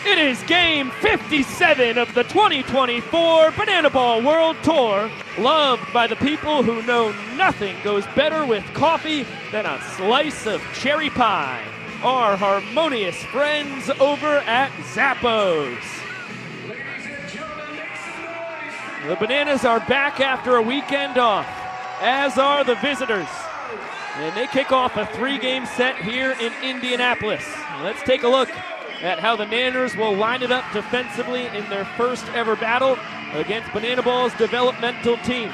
It is game 57 of the 2024 Banana Ball World Tour. Loved by the people who know nothing goes better with coffee than a slice of cherry pie. Our harmonious friends over at Zappos. The Bananas are back after a weekend off, as are the visitors. And they kick off a 3-game set here in Indianapolis. Let's take a look at how the Nanners will line it up defensively in their first ever battle against Banana Ball's developmental team.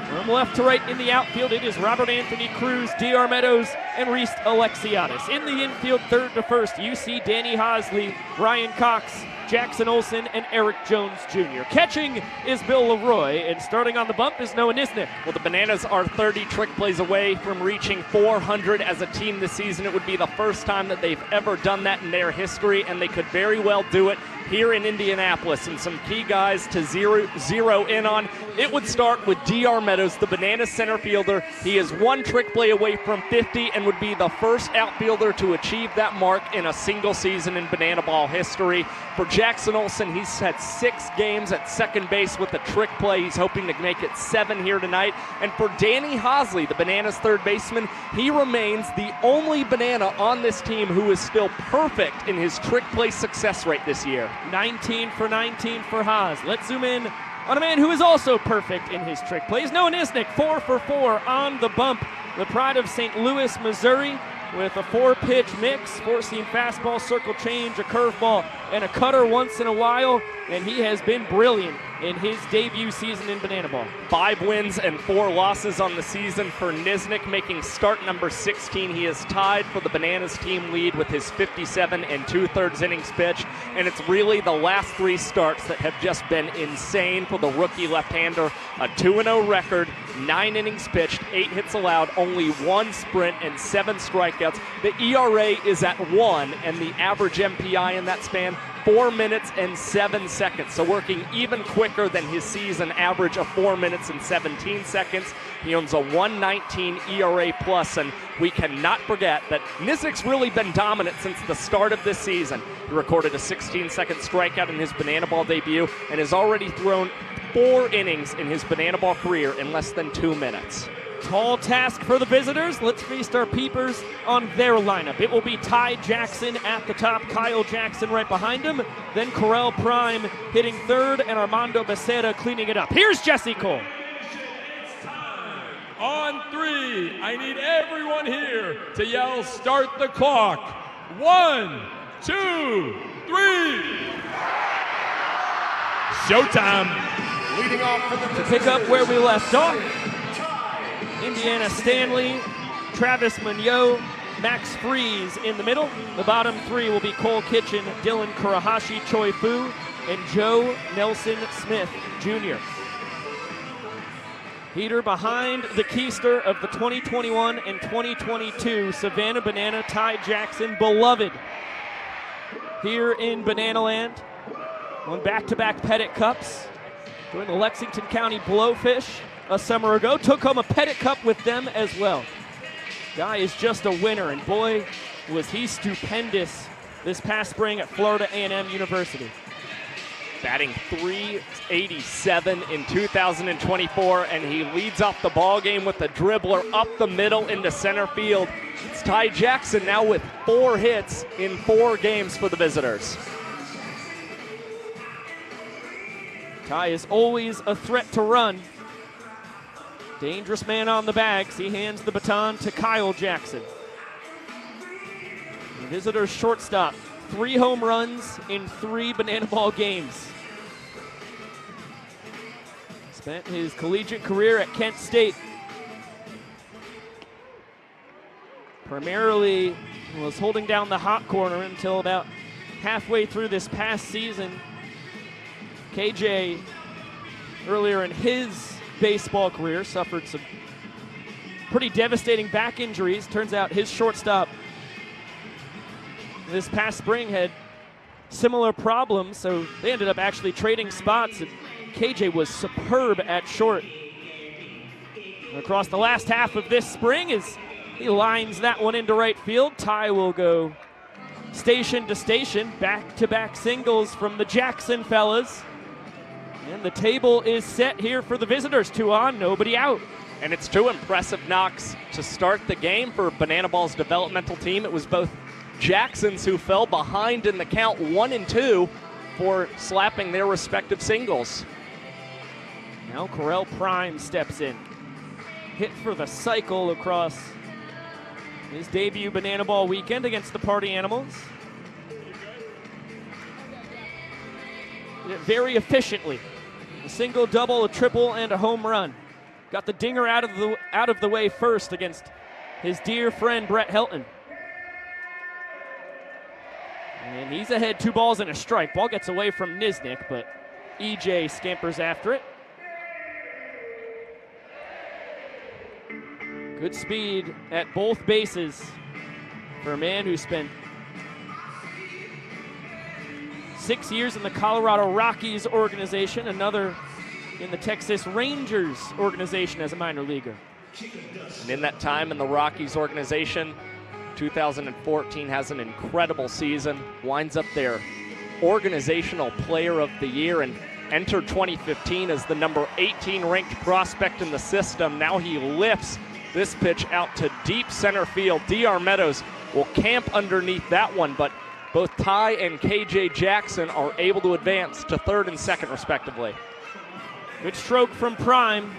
From left to right in the outfield, it is Robert Anthony Cruz, D.R. Meadows, and Reese Alexiadis. In the infield, third to first, you see Danny Hosley, Ryan Cox, Jackson Olsen, and Eric Jones Jr. Catching is Bill Leroy, and starting on the bump is Noah Nisnik. Well, the Bananas are 30 trick plays away from reaching 400 as a team this season. It would be the first time that they've ever done that in their history, and they could very well do it here in Indianapolis. And some key guys to zero in on. It would start with D.R. Meadows, the Bananas center fielder. He is one trick play away from 50 and would be the first outfielder to achieve that mark in a single season in Banana Ball history. For Jackson Olsen, he's had 6 games at second base with a trick play. He's hoping to make it 7 here tonight. And for Danny Hosley, the Bananas third baseman, he remains the only Banana on this team who is still perfect in his trick play success rate this year. 19 for 19 for Haas. Let's zoom in on a man who is also perfect in his trick plays. Noah Nisnik, 4 for 4 on the bump. The pride of St. Louis, Missouri, with a 4-pitch mix, 4-seam fastball, circle change, a curveball, and a cutter once in a while, and he has been brilliant in his debut season in Banana Ball. 5 wins and 4 losses on the season for Nisnik, making start number 16. He is tied for the Bananas team lead with his 57 2/3 innings pitch, and it's really the last 3 starts that have just been insane for the rookie left-hander. A 2-0 record, 9 innings pitched, 8 hits allowed, only 1 sprint, and 7 strikeouts. The ERA is at 1, and the average MPI in that span, 4 minutes and 7 seconds. So working even quicker than his season average of 4 minutes and 17 seconds. He owns a 1.19 ERA plus, and we cannot forget that Nisnik's really been dominant since the start of this season. He recorded a 16-second strikeout in his Banana Ball debut and has already thrown 4 innings in his Banana Ball career in less than 2 minutes. Tall task for the visitors. Let's feast our peepers on their lineup. It will be Ty Jackson at the top, Kyle Jackson right behind him, then Correll Prime hitting third, and Armando Becerra cleaning it up. Here's Jesse Cole. On 3, I need everyone here to yell, "Start the clock." 1, 2, 3. Showtime. Leading off for the To pick up where we left off, Indiana Stanley, Travis Munoz, Max Freeze in the middle. The bottom 3 will be Cole Kitchen, Dylan Kurahashi, Choi Fu, and Joe Nelson Smith Jr. Heater behind the keister of the 2021 and 2022 Savannah Banana, Ty Jackson, beloved here in Banana Land. Won back-to-back Pettit Cups. Joined the Lexington County Blowfish a summer ago. Took home a Pettit Cup with them as well. Guy is just a winner, and boy, was he stupendous this past spring at Florida A&M University. Batting .387 in 2024, and he leads off the ball game with a dribbler up the middle into center field. It's Ty Jackson now with 4 hits in 4 games for the visitors. Ty is always a threat to run. Dangerous man on the bags. He hands the baton to Kyle Jackson. The visitors' shortstop, 3 home runs in 3 Banana Ball games. Spent his collegiate career at Kent State. Primarily was holding down the hot corner until about halfway through this past season. KJ, earlier in his baseball career, suffered some pretty devastating back injuries. Turns out his shortstop this past spring had similar problems, so they ended up actually trading spots, and KJ was superb at short. And across the last half of this spring, as he lines that one into right field, Ty will go station to station, back-to-back singles from the Jackson fellas. And the table is set here for the visitors. 2 on, nobody out. And it's 2 impressive knocks to start the game for Banana Ball's developmental team. It was both Jacksons who fell behind in the count 1 and 2 for slapping their respective singles. Now Corell Prime steps in. Hit for the cycle across his debut Banana Ball weekend against the Party Animals. Did it very efficiently. A single, double, a triple, and a home run. Got the dinger out of the way first against his dear friend Brett Helton. And he's ahead 2 balls and a strike. Ball gets away from Niznik, but EJ scampers after it. Good speed at both bases for a man who spent 6 years in the Colorado Rockies organization, another in the Texas Rangers organization as a minor leaguer. And in that time in the Rockies organization, 2014 has an incredible season, winds up their organizational player of the year, and entered 2015 as the number 18 ranked prospect in the system. Now he lifts this pitch out to deep center field. DR Meadows will camp underneath that one, but both Ty and KJ Jackson are able to advance to 3rd and 2nd respectively. Good stroke from Prime.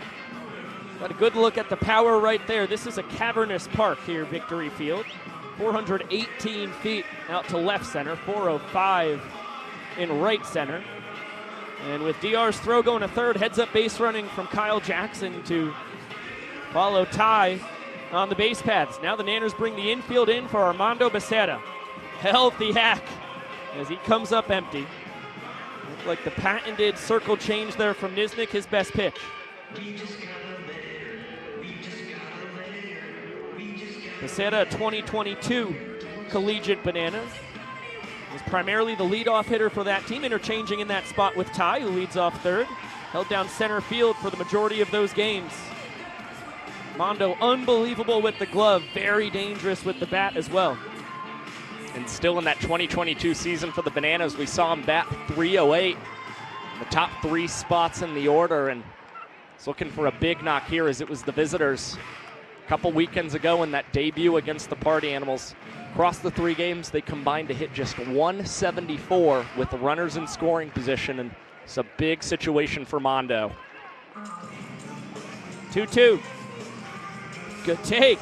Got a good look at the power right there. This is a cavernous park here, Victory Field. 418 feet out to left center, 405 in right center. And with DR's throw going to 3rd, heads up base running from Kyle Jackson to follow Ty on the base paths. Now the Nanners bring the infield in for Armando Becerra. Healthy hack as he comes up empty. Looked like the patented circle change there from Niznik, his best pitch. Becerra, 2022 collegiate Banana. Was primarily the leadoff hitter for that team, interchanging in that spot with Ty, who leads off 3rd. Held down center field for the majority of those games. Mondo, unbelievable with the glove, very dangerous with the bat as well. And still in that 2022 season for the Bananas, we saw him bat .308, the top 3 spots in the order, and he's looking for a big knock here as it was the visitors a couple weekends ago in that debut against the Party Animals. Across the 3 games, they combined to hit just 174 with the runners in scoring position, and it's a big situation for Mondo. 2-2. Good take.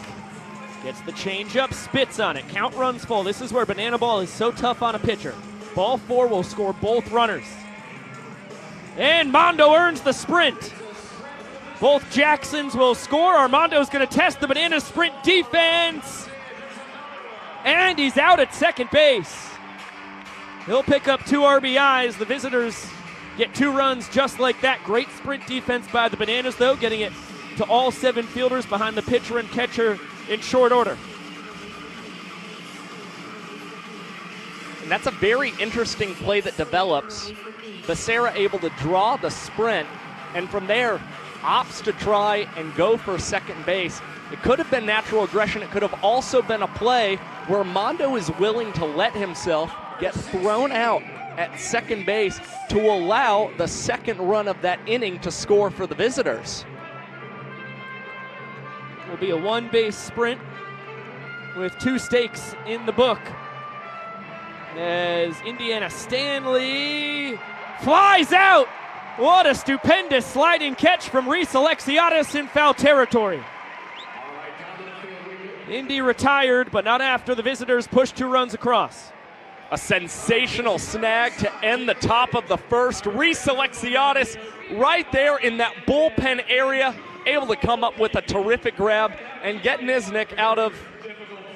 Gets the changeup, spits on it. Count runs full. This is where Banana Ball is so tough on a pitcher. Ball 4 will score both runners. And Mondo earns the sprint. Both Jacksons will score. Armando's going to test the Banana sprint defense. And he's out at second base. He'll pick up 2 RBIs. The visitors get 2 runs just like that. Great sprint defense by the Bananas, though, getting it to all 7 fielders behind the pitcher and catcher in short order. And that's a very interesting play that develops. Becerra able to draw the sprint, and from there opts to try and go for second base. It could have been natural aggression. It could have also been a play where Mondo is willing to let himself get thrown out at second base to allow the second run of that inning to score for the visitors. Will be a 1-base sprint with 2 stakes in the book. As Indiana Stanley flies out. What a stupendous sliding catch from Reese Alexiadis in foul territory. Indy retired, but not after the visitors pushed 2 runs across. A sensational snag to end the top of the 1st. Reese Alexiadis right there in that bullpen area, able to come up with a terrific grab and get Niznik out of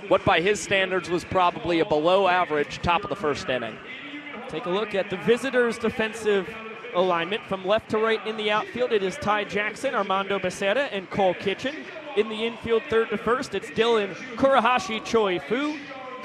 what by his standards was probably a below average top of the 1st inning. Take a look at the visitors' defensive alignment. From left to right in the outfield, it is Ty Jackson, Armando Becerra, and Cole Kitchen. In the infield, 3rd to 1st, it's Dylan Kurahashi Choi Fu,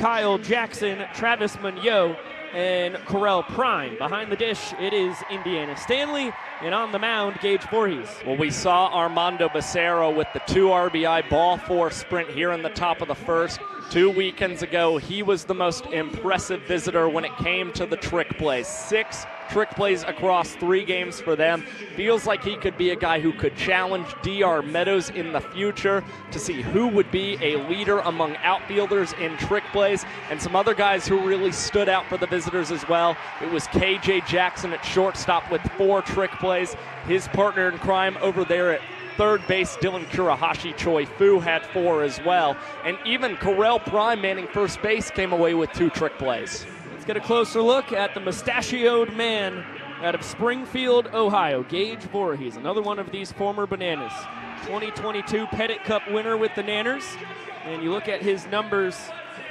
Kyle Jackson, Travis Monroe, and Correll Prime. Behind the dish, it is Indiana Stanley, and on the mound, Gage Voorhees. Well, we saw Armando Becerra with the 2 RBI ball 4 sprint here in the top of the first. 2 weekends ago, he was the most impressive visitor when it came to the trick plays. 6 trick plays across 3 games for them. Feels like he could be a guy who could challenge DR Meadows in the future to see who would be a leader among outfielders in trick plays, and some other guys who really stood out for the visitors as well. It was KJ Jackson at shortstop with 4 trick plays. His partner in crime over there at third base, Dylan Kurahashi Choi Fu, had 4 as well. And even Correll Prime manning first base came away with 2 trick plays. Let's get a closer look at the mustachioed man out of Springfield, Ohio, Gage Voorhees, another one of these former Bananas. 2022 Pettit Cup winner with the Nanners. And you look at his numbers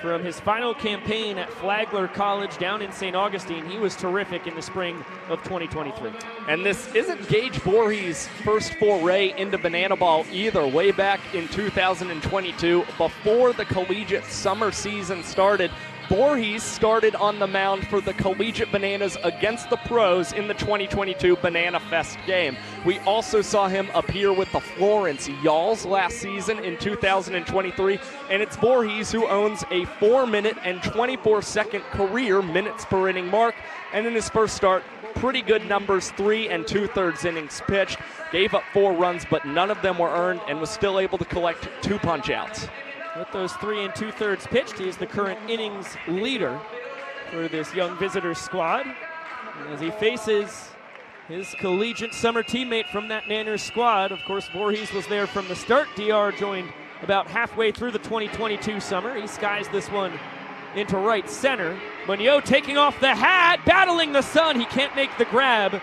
from his final campaign at Flagler College down in St. Augustine. He was terrific in the spring of 2023. And this isn't Gage Voorhees' first foray into banana ball either. Way back in 2022, before the collegiate summer season started, Voorhees started on the mound for the Collegiate Bananas against the pros in the 2022 Banana Fest game. We also saw him appear with the Florence Yalls last season in 2023, and it's Voorhees who owns a 4-minute and 24-second career minutes per inning mark. And in his first start, pretty good numbers, 3 2/3 innings pitched, gave up 4 runs, but none of them were earned, and was still able to collect 2 punch-outs. With those 3 2/3 pitched, he is the current innings leader for this young visitors squad. And as he faces his collegiate summer teammate from that Nanners squad, of course, Voorhees was there from the start. DR joined about halfway through the 2022 summer. He skies this one into right center. Monroe taking off the hat, battling the sun. He can't make the grab.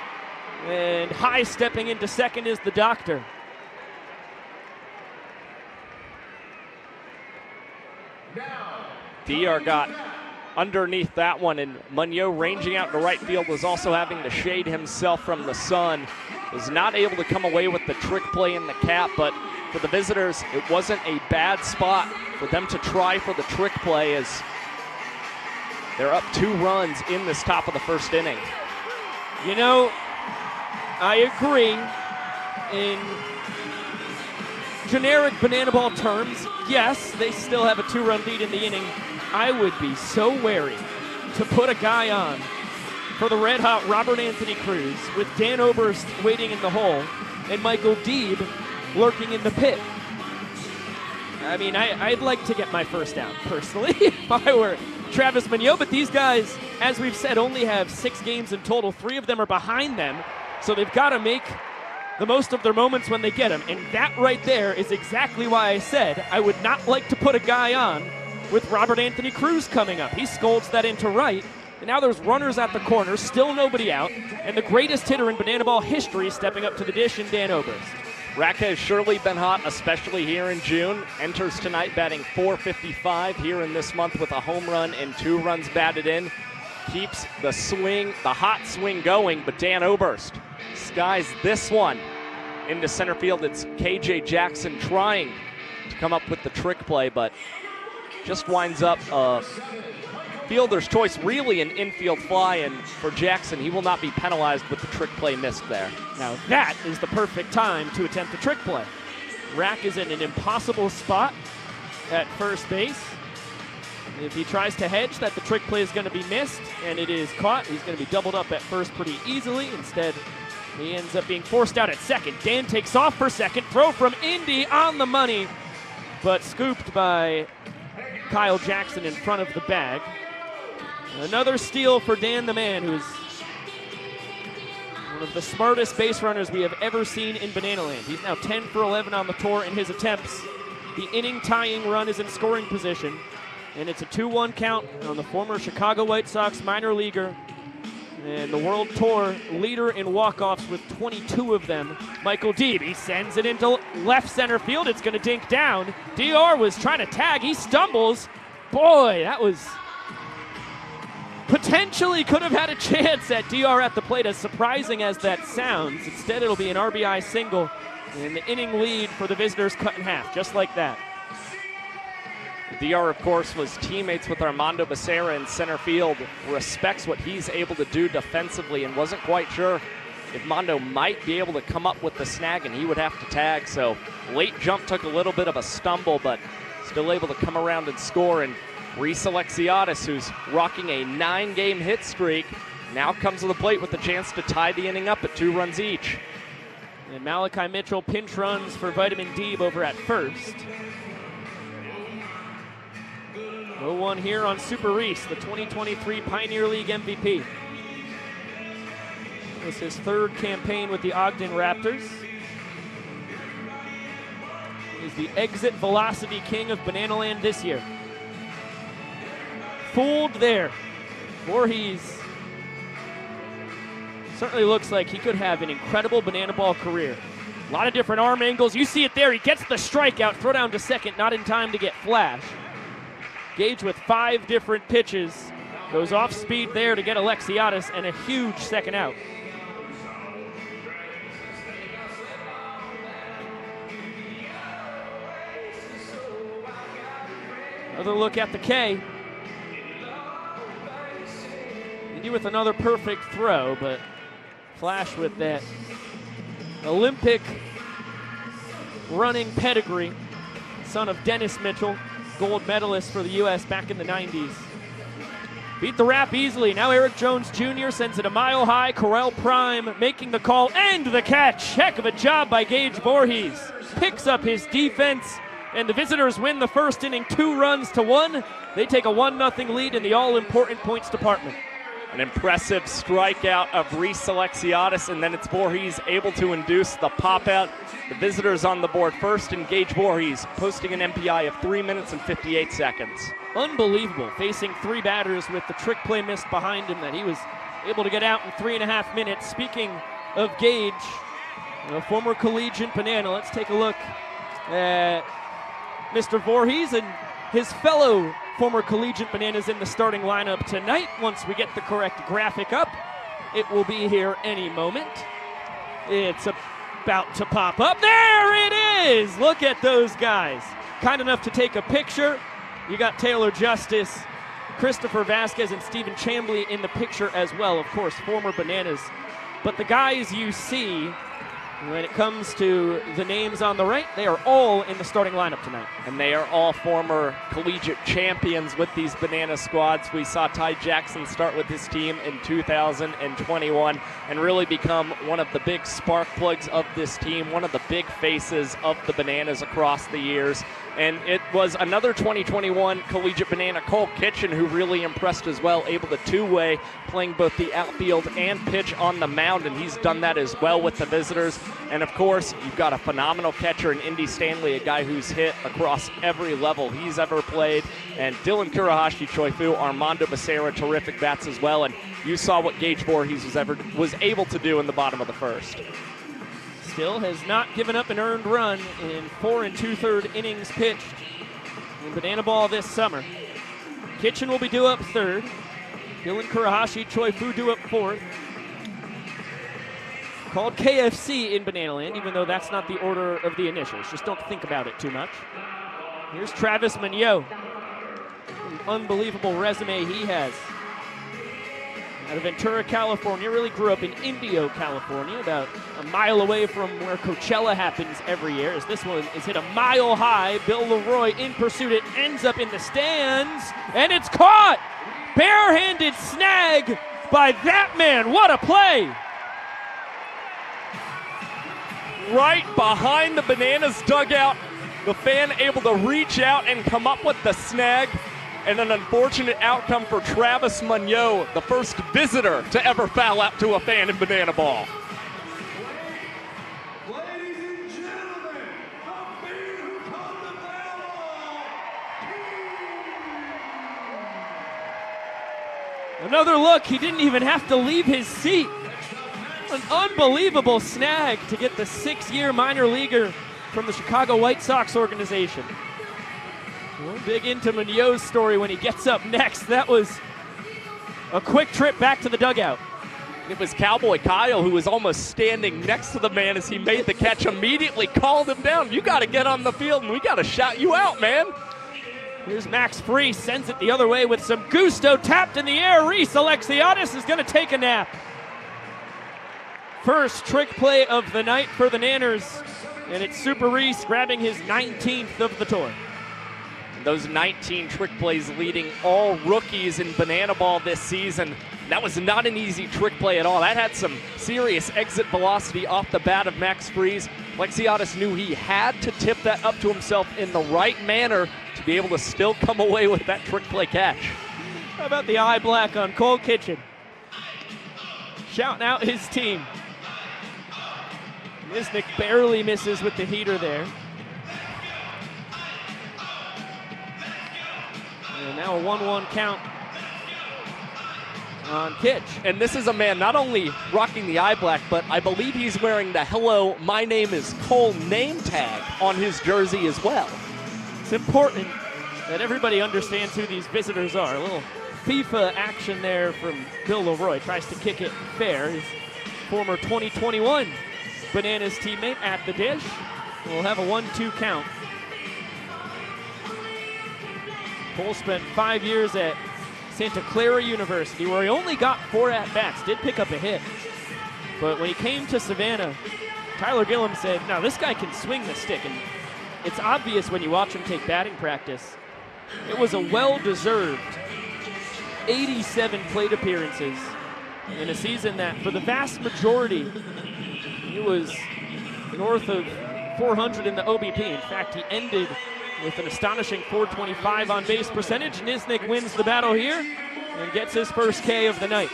And high stepping into second is the doctor. DR got underneath that one, and Monroe ranging out to right field was also having to shade himself from the sun. Was not able to come away with the trick play in the cap, but for the visitors, it wasn't a bad spot for them to try for the trick play, as they're up 2 runs in this top of the first inning. You know, I agree. In generic banana ball terms, yes, they still have a 2-run lead in the inning. I would be so wary to put a guy on for the red-hot Robert Anthony Cruz with Dan Oberst waiting in the hole and Michael Deeb lurking in the pit. I mean, I'd like to get my first out, personally, if I were Travis Monroe, but these guys, as we've said, only have 6 games in total. 3 of them are behind them, so they've got to make the most of their moments when they get them. And that right there is exactly why I said I would not like to put a guy on with Robert Anthony Cruz coming up. He scolds that into right, and now there's runners at the corner, still nobody out, and the greatest hitter in banana ball history stepping up to the dish in Dan Oberst. Rack has surely been hot, especially here in June. Enters tonight batting .455 here in this month with a home run and 2 runs batted in. Keeps the swing, the hot swing going, but Dan Oberst skies this one into center field. It's KJ Jackson trying to come up with the trick play, but just winds up fielder's choice, really an infield fly, and for Jackson, he will not be penalized with the trick play missed there. Now that is the perfect time to attempt a trick play. Rack is in an impossible spot at first base. If he tries to hedge that the trick play is going to be missed, and it is caught, he's going to be doubled up at first pretty easily. Instead, he ends up being forced out at second. Dan takes off for second. Throw from Indy on the money, but scooped by Kyle Jackson in front of the bag. Another steal for Dan the Man, who's one of the smartest base runners we have ever seen in Banana Land. He's now 10 for 11 on the tour in his attempts. The inning-tying run is in scoring position, and it's a 2-1 count on the former Chicago White Sox minor leaguer and the World Tour leader in walk-offs with 22 of them, Michael Deeb. He sends it into left center field. It's going to dink down. DR was trying to tag. He stumbles. Boy, that was potentially could have had a chance at DR at the plate, as surprising as that sounds. Instead, it'll be an RBI single, and the inning lead for the visitors cut in half, just like that. DR, of course, was teammates with Armando Becerra in center field, respects what he's able to do defensively, and wasn't quite sure if Mondo might be able to come up with the snag and he would have to tag. So late jump took a little bit of a stumble, but still able to come around and score. And Reese Alexiadis, who's rocking a 9-game hit streak, now comes to the plate with the chance to tie the inning up at 2 runs each. And Malachi Mitchell pinch runs for Vitamin D over at first. 0-1 here on Super Reese, the 2023 Pioneer League MVP. It was his 3rd campaign with the Ogden Raptors. He's the exit velocity king of Banana Land this year. Fooled there. Voorhees certainly looks like he could have an incredible banana ball career. A lot of different arm angles. You see it there. He gets the strikeout. Throw down to second, not in time to get flash. Gage with 5 different pitches. Goes off speed there to get Alexiadis and a huge second out. Another look at the K. Indy with another perfect throw, but Flash with that Olympic running pedigree. Son of Dennis Mitchell, gold medalist for the U.S. back in the 90s. Beat the wrap easily. Now Eric Jones Jr. sends it a mile high. Correll Prime making the call and the catch. Heck of a job by Gage Voorhees. Picks up his defense, and the visitors win the first inning 2-1. They take a 1-0 lead in the all-important points department. An impressive strikeout of Reese Alexiadis, and then it's Voorhees able to induce the pop-out. The visitors on the board first, and Gage Voorhees posting an MPI of 3 minutes and 58 seconds. Unbelievable, facing 3 batters with the trick play missed behind him that he was able to get out in 3.5 minutes. Speaking of Gage, a former collegiate Banana, let's take a look at Mr. Voorhees and his fellow former collegiate Bananas in the starting lineup tonight. Once we get the correct graphic up, it will be here any moment. It's about to pop up. There it is! Look at those guys. Kind enough to take a picture. You got Taylor Justice, Christopher Vasquez, and Stephen Chambly in the picture as well. Of course, former Bananas. But the guys you see, when it comes to the names on the right, they are all in the starting lineup tonight. And they are all former collegiate champions with these Banana squads. We saw Ty Jackson start with his team in 2021 and really become one of the big spark plugs of this team, one of the big faces of the Bananas across the years. And it was another 2021 collegiate Banana, Cole Kitchen, who really impressed as well, able to two-way, playing both the outfield and pitch on the mound, and he's done that as well with the visitors. And of course, you've got a phenomenal catcher in Indy Stanley, a guy who's hit across every level he's ever played. And Dylan Kurahashi, Choi Fu, Armando Becerra, terrific bats as well. And you saw what Gage Voorhees was able to do in the bottom of the first. Still has not given up an earned run in 4 2/3 innings pitched in Banana Ball this summer. Kitchen will be due up third. Dylan Kurahashi, Choi Fu due up fourth. Called KFC in Banana Land, even though that's not the order of the initials. Just don't think about it too much. Here's Travis Munoz. An unbelievable resume he has. Out of Ventura, California, really grew up in Indio, California, about a mile away from where Coachella happens every year. As this one is hit a mile high, Bill Leroy in pursuit. It ends up in the stands, and it's caught! Barehanded snag by that man. What a play! Right behind the Bananas dugout, the fan able to reach out and come up with the snag. And an unfortunate outcome for Travis Munoz, the first visitor to ever foul out to a fan in Banana Ball. Ladies and gentlemen, the man who caught the foul. Another look, he didn't even have to leave his seat. An unbelievable snag to get the 6-year minor leaguer from the Chicago White Sox organization. We'll dig into Munoz's story when he gets up next. That was a quick trip back to the dugout. It was Cowboy Kyle, who was almost standing next to the man as he made the catch, immediately called him down. You got to get on the field, and we got to shout you out, man. Here's Max Free, sends it the other way with some gusto, tapped in the air. Reese Alexiadis is going to take a nap. First trick play of the night for the Nanners, and it's Super Reese grabbing his 19th of the tour. Those 19 trick plays leading all rookies in banana ball this season. That was not an easy trick play at all. That had some serious exit velocity off the bat of Max Freeze. Alexiadis knew he had to tip that up to himself in the right manner to be able to still come away with that trick play catch. How about the eye black on Cole Kitchen? Shouting out his team. Nisnik barely misses with the heater there. And now a 1-1 count on Kitch. And this is a man not only rocking the eye black, but I believe he's wearing the "Hello, my name is Cole" name tag on his jersey as well. It's important that everybody understands who these visitors are. A little FIFA action there from Bill Leroy. Tries to kick it fair. His former 2021 Bananas teammate at the dish. We'll have a 1-2 count. Cole spent 5 years at Santa Clara University, where he only got 4 at-bats, did pick up a hit. But when he came to Savannah, Tyler Gillum said, "No, this guy can swing the stick." And it's obvious when you watch him take batting practice. It was a well-deserved 87 plate appearances in a season that, for the vast majority, he was north of 400 in the OBP. In fact, he ended with an astonishing 425 on base percentage. Nisnik wins the battle here and gets his first K of the night.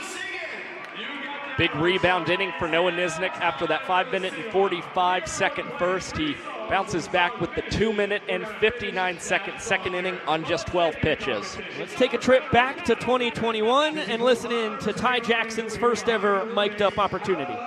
Big rebound inning for Noah Nisnik after that 5-minute and 45-second first. He bounces back with the 2-minute and 59-second second inning on just 12 pitches. Let's take a trip back to 2021 and listen in to Ty Jackson's first ever mic'd up opportunity.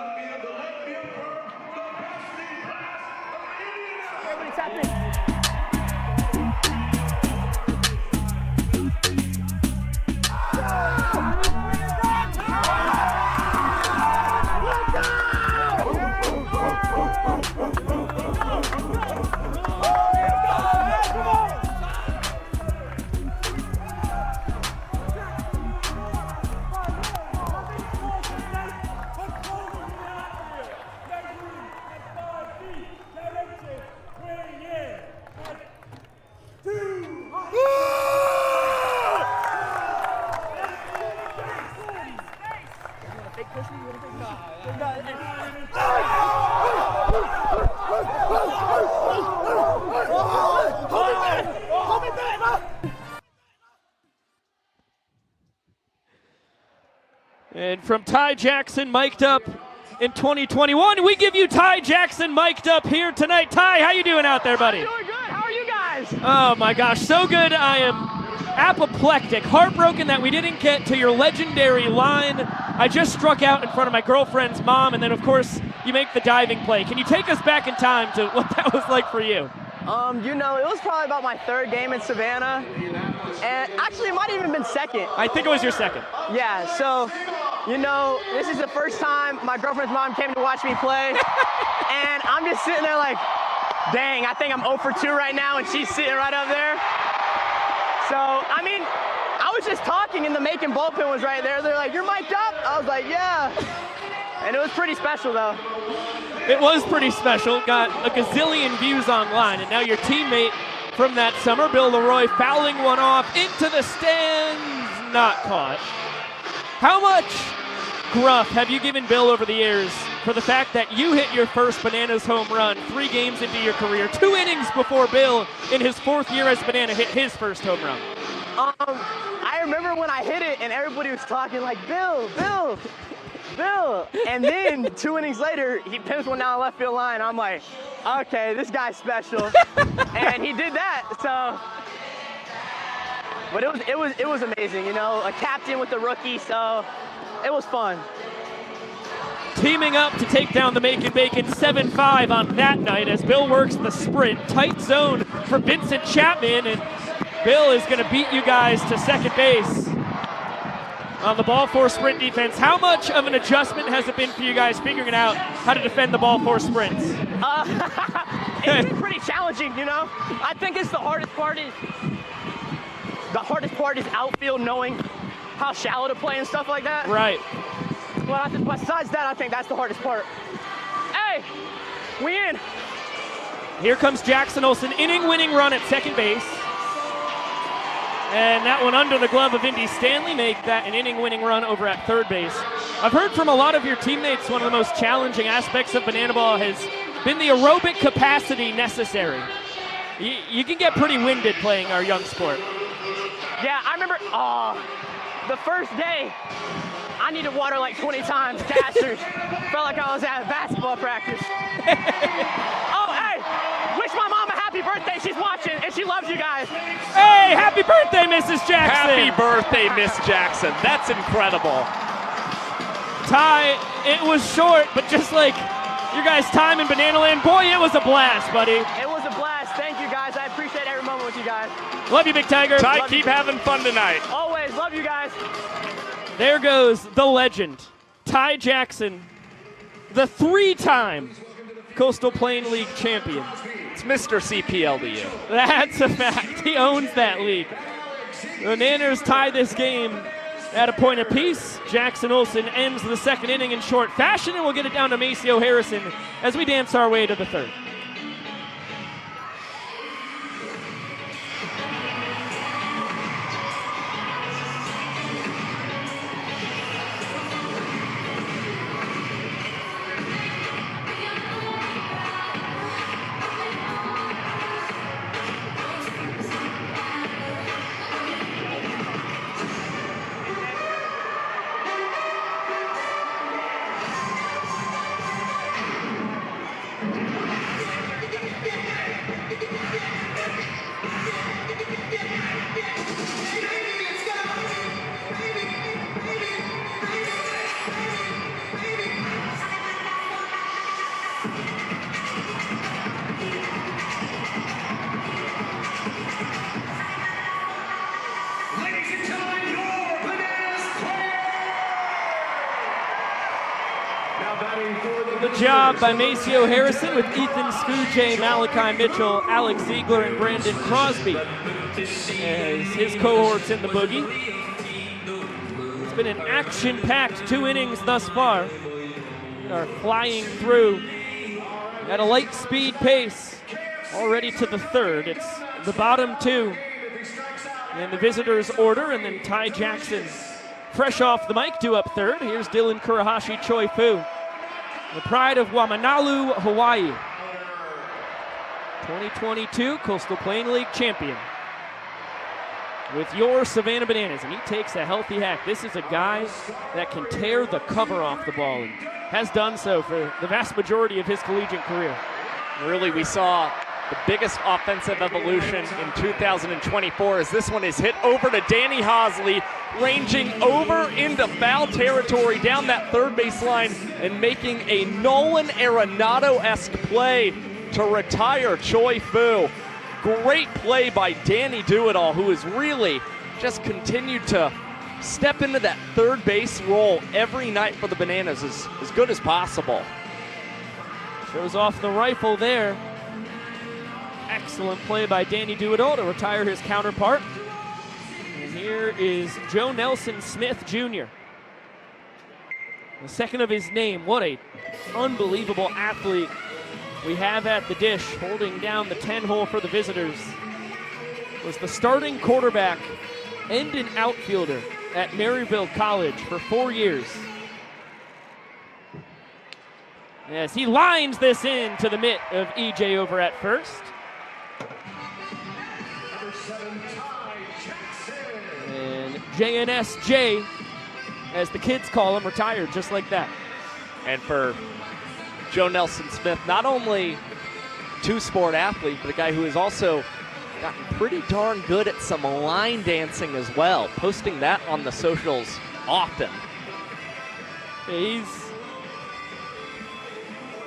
And from Ty Jackson, mic'd up in 2021, we give you Ty Jackson mic'd up here tonight. Ty, how you doing out there, buddy? I'm doing good. How are you guys? Oh my gosh, so good. I am apoplectic, heartbroken that we didn't get to your legendary line. I just struck out in front of my girlfriend's mom, and then of course you make the diving play. Can you take us back in time to what that was like for you? You know, it was probably about my 3rd game in Savannah, and actually it might have even been 2nd. I think it was your 2nd. Yeah, so, you know, this is the first time my girlfriend's mom came to watch me play, and I'm just sitting there like, dang, I think I'm 0 for 2 right now, and she's sitting right up there. So, I mean, I was just talking, and the Macon bullpen was right there. They're like, "You're mic'd up?" I was like, "Yeah." And it was pretty special, though. It was pretty special. Got a gazillion views online, and now your teammate from that summer, Bill Leroy, fouling one off into the stands, not caught. How much gruff have you given Bill over the years for the fact that you hit your first Bananas home run 3 games into your career, 2 innings before Bill, in his 4th year as Banana, hit his first home run? I remember when I hit it, and everybody was talking like, "Bill, Bill, Bill." And then 2 innings later, he pins one down the left field line. I'm like, okay, this guy's special. And he did that, so. But it was amazing, you know, a captain with the rookie, so it was fun. Teaming up to take down the Macon Bacon 7-5 on that night as Bill works the sprint. Tight zone for Vincent Chapman, and Bill is going to beat you guys to second base on the ball four sprint defense. How much of an adjustment has it been for you guys figuring out how to defend the ball four sprints? It's been pretty challenging, you know. I think it's the hardest part is hardest part is outfield, knowing how shallow to play and stuff like that. Right. But besides that, I think that's the hardest part. Hey, we in. Here comes Jackson Olsen, inning-winning run at second base. And that one under the glove of Indy Stanley, make that an inning-winning run over at third base. I've heard from a lot of your teammates one of the most challenging aspects of banana ball has been the aerobic capacity necessary. You can get pretty winded playing our young sport. Yeah, I remember the first day, I needed water like 20 times, casters. Felt like I was at basketball practice. Oh, hey, wish my mom a happy birthday. She's watching, and she loves you guys. Hey, happy birthday, Mrs. Jackson. Happy birthday, Miss Jackson. That's incredible. Ty, it was short, but just like your guys' time in Banana Land, boy, it was a blast, buddy. It was a blast. Thank you, guys. I appreciate every moment with you guys. Love you, Big Tiger. Ty, Love keep you. having fun tonight. Always. Love you guys. There goes the legend, Ty Jackson, the three-time Coastal Plain League champion. It's Mr. CPL to you. That's a fact. He owns that league. The Bananas tie this game at a point apiece. Jackson Olsen ends the second inning in short fashion, and we'll get it down to Maceo Harrison as we dance our way to the third. Ladies and gentlemen, your Bananas Now batting for the Good job by Maceo Harrison with Ethan Scujay, Malachi Mitchell, Alex Ziegler, and Brandon Crosby as his cohorts in the boogie. It's been an action-packed 2 innings thus far. We are flying through at a light speed pace already to the third. It's the bottom 2 in the visitors' order, and then Ty Jackson fresh off the mic due up third. Here's Dylan Kurahashi Choi Fu, the pride of Wamanalu, Hawaii. 2022 Coastal Plain League champion with your Savannah Bananas, and he takes a healthy hack. This is a guy that can tear the cover off the ball and has done so for the vast majority of his collegiate career. Really, we saw the biggest offensive evolution in 2024 as this one is hit over to Danny Hosley, ranging over into foul territory down that third base line and making a Nolan Arenado-esque play to retire Choi Fu. Great play by Danny Do-It-All, who has really just continued to step into that third base role every night for the Bananas as good as possible. Shows off the rifle there. Excellent play by Danny Do-It-All to retire his counterpart. And here is Joe Nelson Smith Jr. The second of his name. What a unbelievable athlete we have at the dish, holding down the 10-hole for the visitors. Was the starting quarterback and an outfielder at Maryville College for 4 years. As he lines this in to the mitt of EJ over at first. And JNSJ, as the kids call him, retired just like that. And for Joe Nelson Smith, not only two-sport athlete, but a guy who has also gotten pretty darn good at some line dancing as well, posting that on the socials often. He's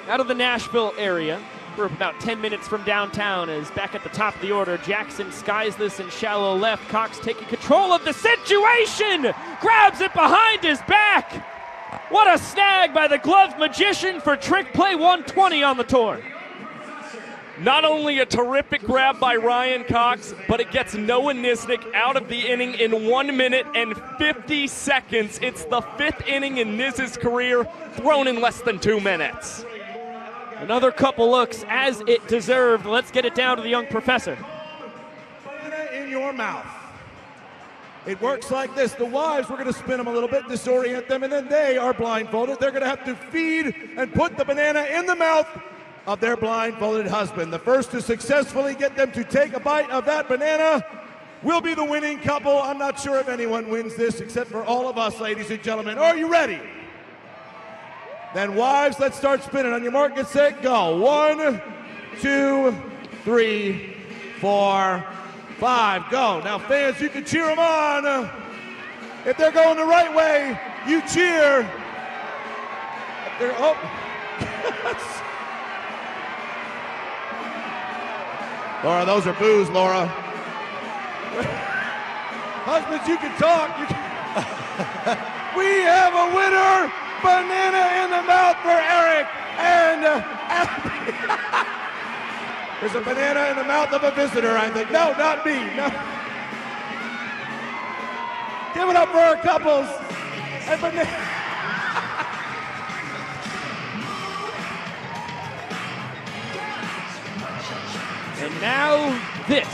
out of the Nashville area. We're about 10 minutes from downtown as back at the top of the order, Jackson skies this in shallow left. Cox taking control of the situation, grabs it behind his back. What a snag by the glove magician for trick play 120 on the tour. Not only a terrific grab by Ryan Cox, but it gets Noah Nisnik out of the inning in 1 minute and 50 seconds. It's the 5th inning in Niz's career, thrown in less than 2 minutes. Another couple looks as it deserved. Let's get it down to the young professor. Banana in your mouth. It works like this. The wives, we're going to spin them a little bit, disorient them, and then they are blindfolded. They're going to have to feed and put the banana in the mouth of their blindfolded husband. The first to successfully get them to take a bite of that banana will be the winning couple. I'm not sure if anyone wins this except for all of us, ladies and gentlemen. Are you ready? Then wives, let's start spinning. On your mark, get set, go. 1, 2, 3, 4, 5, go. Now fans, you can cheer them on. If they're going the right way, you cheer. Laura, those are boos, Laura. Husbands, you can talk. We have a winner. Banana in the mouth for Eric and there's a banana in the mouth of a visitor, I think. No, not me. No. Give it up for our couples. And And now this.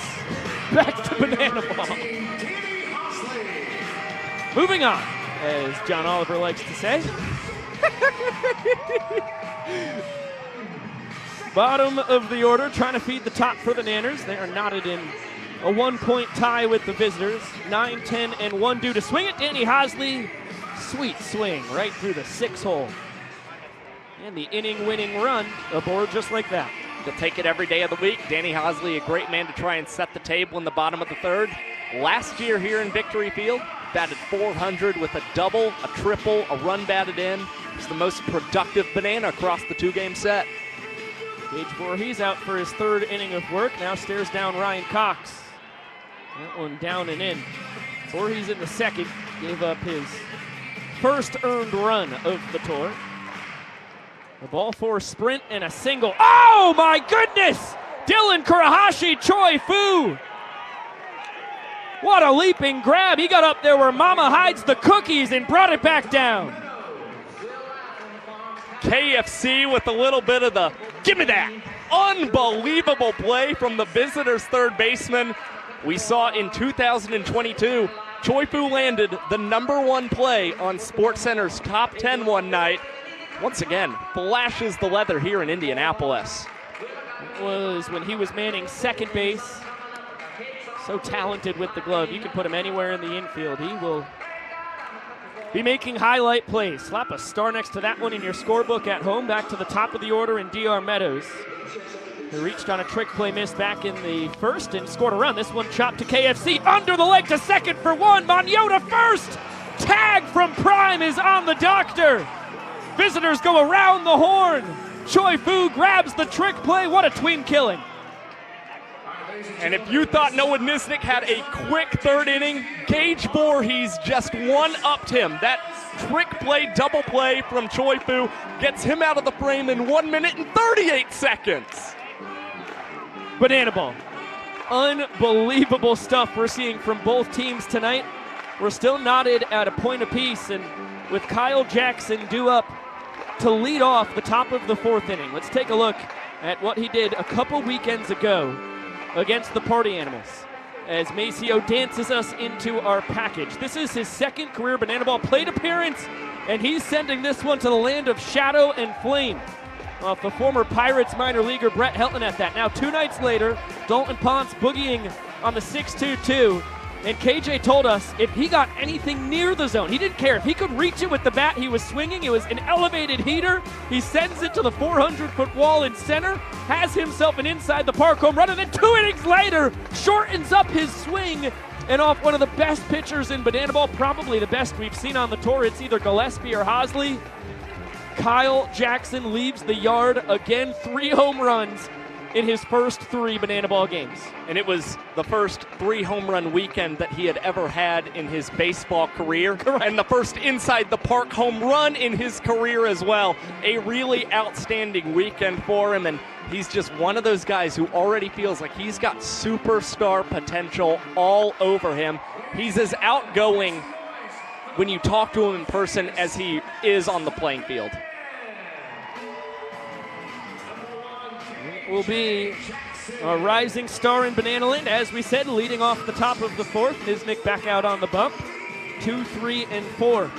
Back to banana ball. Moving on, as John Oliver likes to say. Bottom of the order, trying to feed the top for the Nanners. They are knotted in a 1-point tie with the visitors. 9, 10, and 1 due to swing it. Danny Hosley, sweet swing right through the 6-hole. And the inning-winning run aboard just like that. To take it every day of the week. Danny Hosley, a great man to try and set the table in the bottom of the 3rd. Last year here in Victory Field, batted .400 with a double, a triple, a run batted in. It's the most productive banana across the 2-game set. Gage Voorhees out for his 3rd inning of work. Now stares down Ryan Cox. That one down and in. Voorhees in the 2nd gave up his first earned run of the tour. The ball for a sprint and a single. Oh my goodness! Dylan Kurahashi, Choi Fu. What a leaping grab. He got up there where Mama hides the cookies and brought it back down. KFC with a little bit of the, give me that. Unbelievable play from the visitors' 3rd baseman. We saw in 2022, Choi Fu landed the #1 play on SportsCenter's top 10 one night. Once again, flashes the leather here in Indianapolis. It was when he was manning second base. So talented with the glove. You can put him anywhere in the infield. He will be making highlight plays. Slap a star next to that one in your scorebook at home. Back to the top of the order in DR Meadows, who reached on a trick play miss back in the 1st and scored a run. This one chopped to KFC. Under the leg to 2nd for 1. Manyota 1st. Tag from Prime is on the doctor. Visitors go around the horn. Choi Fu grabs the trick play. What a twin killing. And if you thought Noah Nisnik had a quick 3rd inning, Gage Voorhees just one-upped him. That trick play, double play from Choi Fu gets him out of the frame in 1 minute and 38 seconds. Banana ball. Unbelievable stuff we're seeing from both teams tonight. We're still knotted at a point apiece, and with Kyle Jackson due up to lead off the top of the 4th inning. Let's take a look at what he did a couple weekends ago against the Party Animals as Maceo dances us into our package. This is his 2nd career banana ball plate appearance, and he's sending this one to the land of shadow and flame off the former Pirates minor leaguer Brett Helton at that. Now 2 nights later, Dalton Ponce boogieing on the 6-2-2. And KJ told us if he got anything near the zone, he didn't care. If he could reach it with the bat he was swinging, it was an elevated heater. He sends it to the 400-foot wall in center, has himself an inside the park home run, and then 2 innings later, shortens up his swing and off one of the best pitchers in banana ball, probably the best we've seen on the tour. It's either Gillespie or Hosley. Kyle Jackson leaves the yard again, 3 home runs in his first 3 banana ball games. And it was the first 3 home run weekend that he had ever had in his baseball career. Correct. And the first inside the park home run in his career as well. A really outstanding weekend for him, and he's just one of those guys who already feels like he's got superstar potential all over him. He's as outgoing when you talk to him in person as he is on the playing field. Will be a rising star in Banana Land, as we said, leading off the top of the 4th. Niznik back out on the bump. 2, 3, and 4.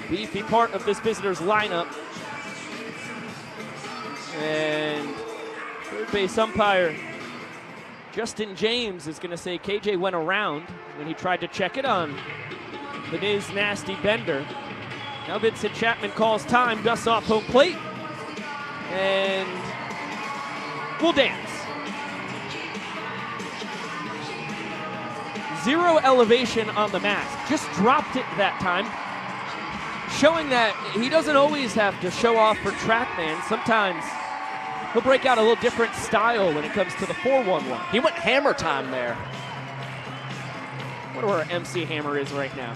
Beefy part of this visitors lineup. And third base umpire Justin James is going to say KJ went around when he tried to check it on the Niz Nasty Bender. Now Vincent Chapman calls time, dusts off home plate, and we'll dance. 0 elevation on the mask, just dropped it that time, showing that he doesn't always have to show off for TrackMan. Sometimes he'll break out a little different style when it comes to the 4-1-1. He went hammer time there. I wonder where our MC Hammer is right now.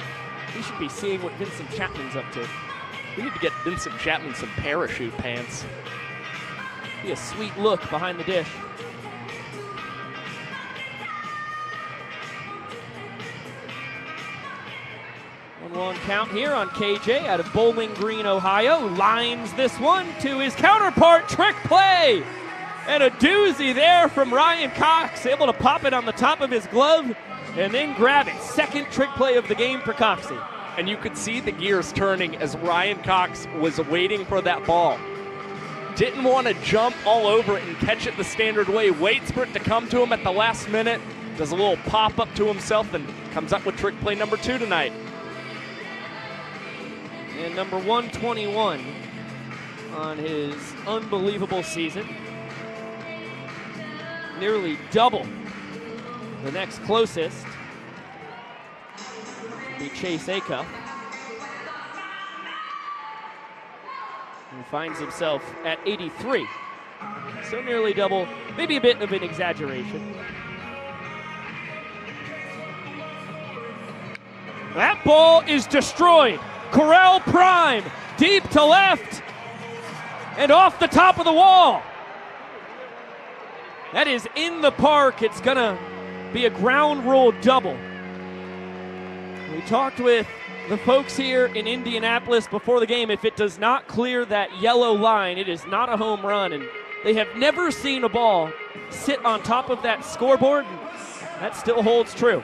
He should be seeing what Vincent Chapman's up to. We need to get Vincent Chapman some parachute pants. Be a sweet look behind the dish. 1-1 count here on KJ out of Bowling Green, Ohio. Lines this one to his counterpart, trick play. And a doozy there from Ryan Cox, able to pop it on the top of his glove and then grab it. Second trick play of the game for Coxie. And you could see the gears turning as Ryan Cox was waiting for that ball. Didn't want to jump all over it and catch it the standard way. Waits for it to come to him at the last minute. Does a little pop up to himself and comes up with trick play number 2 tonight. And number 121 on his unbelievable season. Nearly double the next closest would be Chase Acuff. He finds himself at 83. So nearly double, maybe a bit of an exaggeration. That ball is destroyed. Corral Prime, deep to left, and off the top of the wall. That is in the park. It's gonna be a ground rule double. We talked with the folks here in Indianapolis before the game. If it does not clear that yellow line, it is not a home run, and they have never seen a ball sit on top of that scoreboard. That still holds true.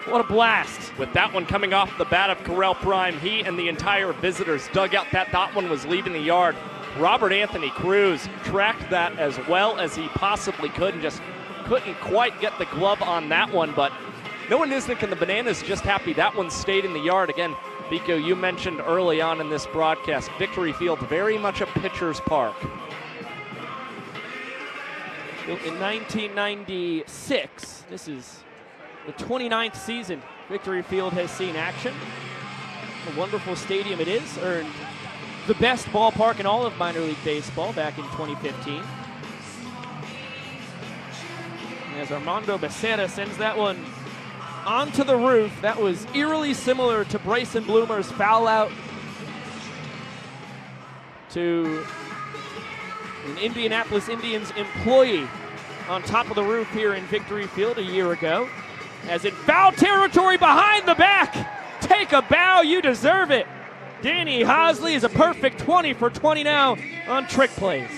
What a blast. With that one coming off the bat of Corral Prime, he and the entire visitors dugout, that one was leaving the yard. Robert Anthony Cruz tracked that as well as he possibly could and just couldn't quite get the glove on that one. But Noah Niznik and the Bananas just happy that one stayed in the yard. Again, Vico, you mentioned early on in this broadcast, Victory Field very much a pitcher's park. Built in 1996, this is the 29th season Victory Field has seen action. A wonderful stadium it is. Earned the best ballpark in all of minor league baseball back in 2015. As Armando Becerra sends that one onto the roof, that was eerily similar to Bryson Bloomer's foul out to an Indianapolis Indians employee on top of the roof here in Victory Field a year ago. As in foul territory behind the back. Take a bow, you deserve it. Danny Hosley is a perfect 20 for 20 now on trick plays.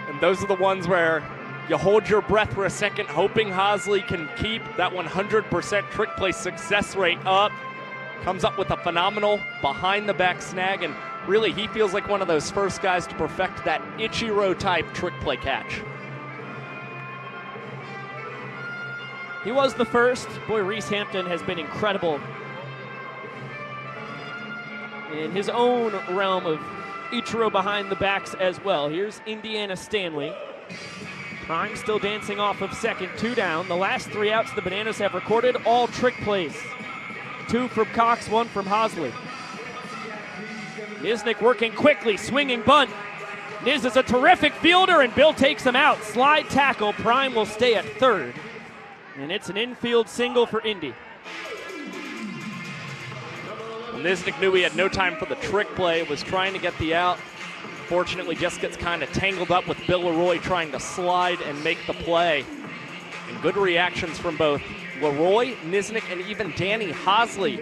And those are the ones where you hold your breath for a second, hoping Hosley can keep that 100% trick play success rate up. Comes up with a phenomenal behind the back snag, and really he feels like one of those first guys to perfect that Ichiro type trick play catch. He was the first. Boy, Reese Hampton has been incredible in his own realm of Ichiro behind the backs as well. Here's Indiana Stanley. Prime still dancing off of second, 2 down. The last 3 outs the Bananas have recorded, all trick plays. 2 from Cox, 1 from Hosley. Niznik working quickly, swinging bunt. Niz is a terrific fielder, and Bill takes him out. Slide tackle. Prime will stay at third. And it's an infield single for Indy. Niznik knew he had no time for the trick play, was trying to get the out. Fortunately, just gets kind of tangled up with Bill Leroy trying to slide and make the play. And good reactions from both Leroy, Niznik, and even Danny Hosley,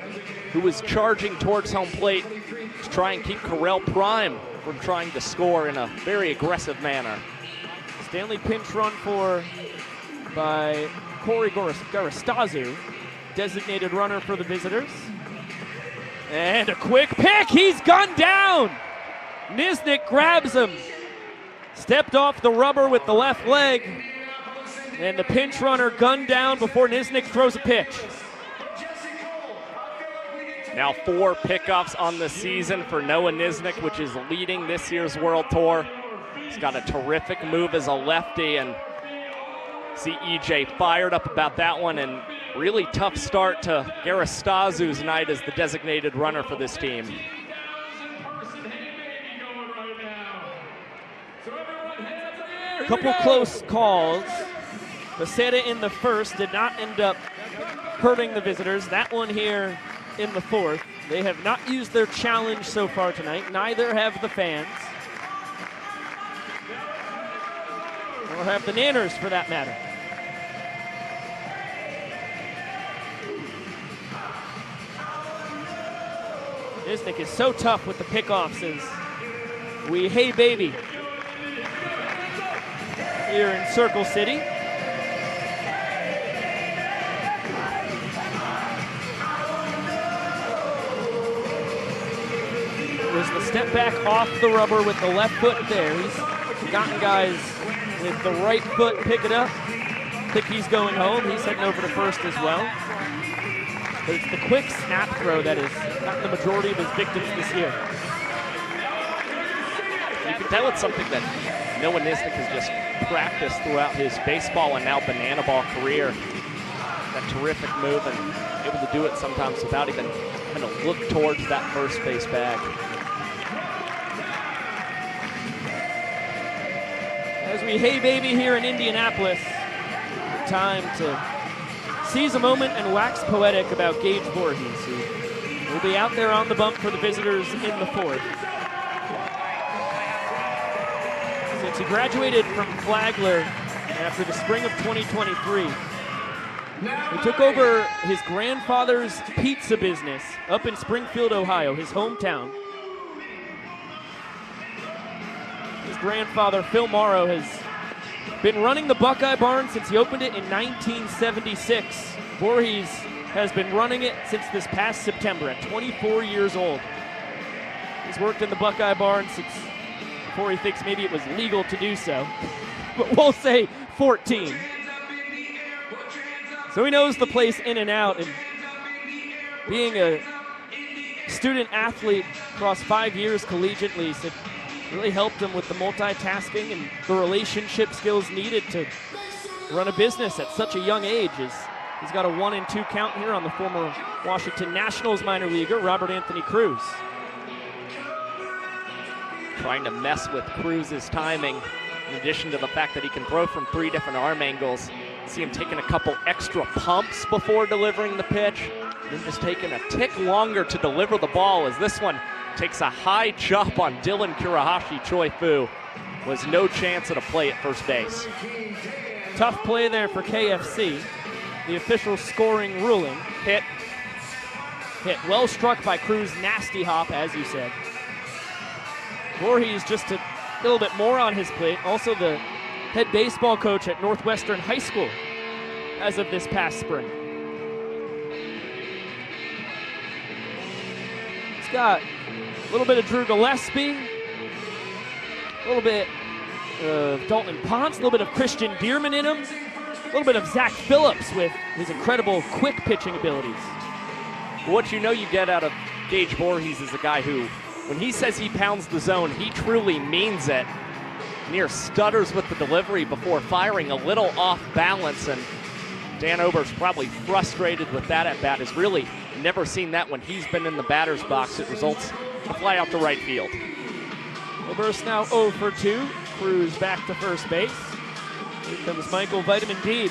who was charging towards home plate to try and keep Correll Prime from trying to score in a very aggressive manner. Stanley pinch run by Corey Garastazu, designated runner for the visitors. And a quick pick, he's gunned down! Niznik grabs him, stepped off the rubber with the left leg, and the pinch runner gunned down before Niznik throws a pitch. Now 4 pickoffs on the season for Noah Niznik, which is leading this year's World Tour. He's got a terrific move as a lefty, and see EJ fired up about that one, and really tough start to Garastazu's night as the designated runner for this team. Couple close calls. Becerra in the first did not end up hurting the visitors. That one here in the fourth. They have not used their challenge so far tonight. Neither have the fans. Or have the Nanners for that matter. Niznik is so tough with the pickoffs as we hey baby here in Circle City. There's the step back off the rubber with the left foot there. He's gotten guys with the right foot pick it up. I think he's going home. He's heading over to first as well. But it's the quick snap throw that has gotten the majority of his victims this year. You can tell it's something that Noah Niznik has just practiced throughout his baseball and now banana ball career. That terrific move, and able to do it sometimes without even having to look towards that first base bag. As we hey baby here in Indianapolis, time to seize a moment and wax poetic about Gage Voorhees, who will be out there on the bump for the visitors in the fourth. Since he graduated from Flagler after the spring of 2023, he took over his grandfather's pizza business up in Springfield, Ohio, his hometown. His grandfather, Phil Morrow, has been running the Buckeye Barn since he opened it in 1976. Voorhees has been running it since this past September at 24 years old. He's worked in the Buckeye Barn since before he thinks maybe it was legal to do so, but we'll say 14. So he knows the place in and out, and being a student athlete across 5 years collegiately, it really helped him with the multitasking and the relationship skills needed to run a business at such a young age. He's got a 1-2 count here on the former Washington Nationals minor leaguer, Robert Anthony Cruz. Trying to mess with Cruz's timing, in addition to the fact that he can throw from 3 different arm angles. See him taking a couple extra pumps before delivering the pitch, then just taking a tick longer to deliver the ball, as this one takes a high jump on Dylan Kurahashi. Choi Fu was no chance at a play at first base. Tough play there for KFC. The official scoring ruling. Hit. Well struck by Cruz. Nasty hop, as you said. Voorhees just a little bit more on his plate. Also the head baseball coach at Northwestern High School as of this past spring. He's got a little bit of Drew Gillespie, a little bit of Dalton Ponce, a little bit of Christian Dearman in him, a little bit of Zach Phillips with his incredible quick pitching abilities. What you know you get out of Gage Voorhees is a guy who, when he says he pounds the zone, he truly means it. Near stutters with the delivery before firing a little off balance, and Dan Ober's probably frustrated with that at bat. Has really never seen that when he's been in the batter's box. It results to fly out to right field. Oberst now 0 for 2. Cruz back to first base. Here comes Michael Vitamin D.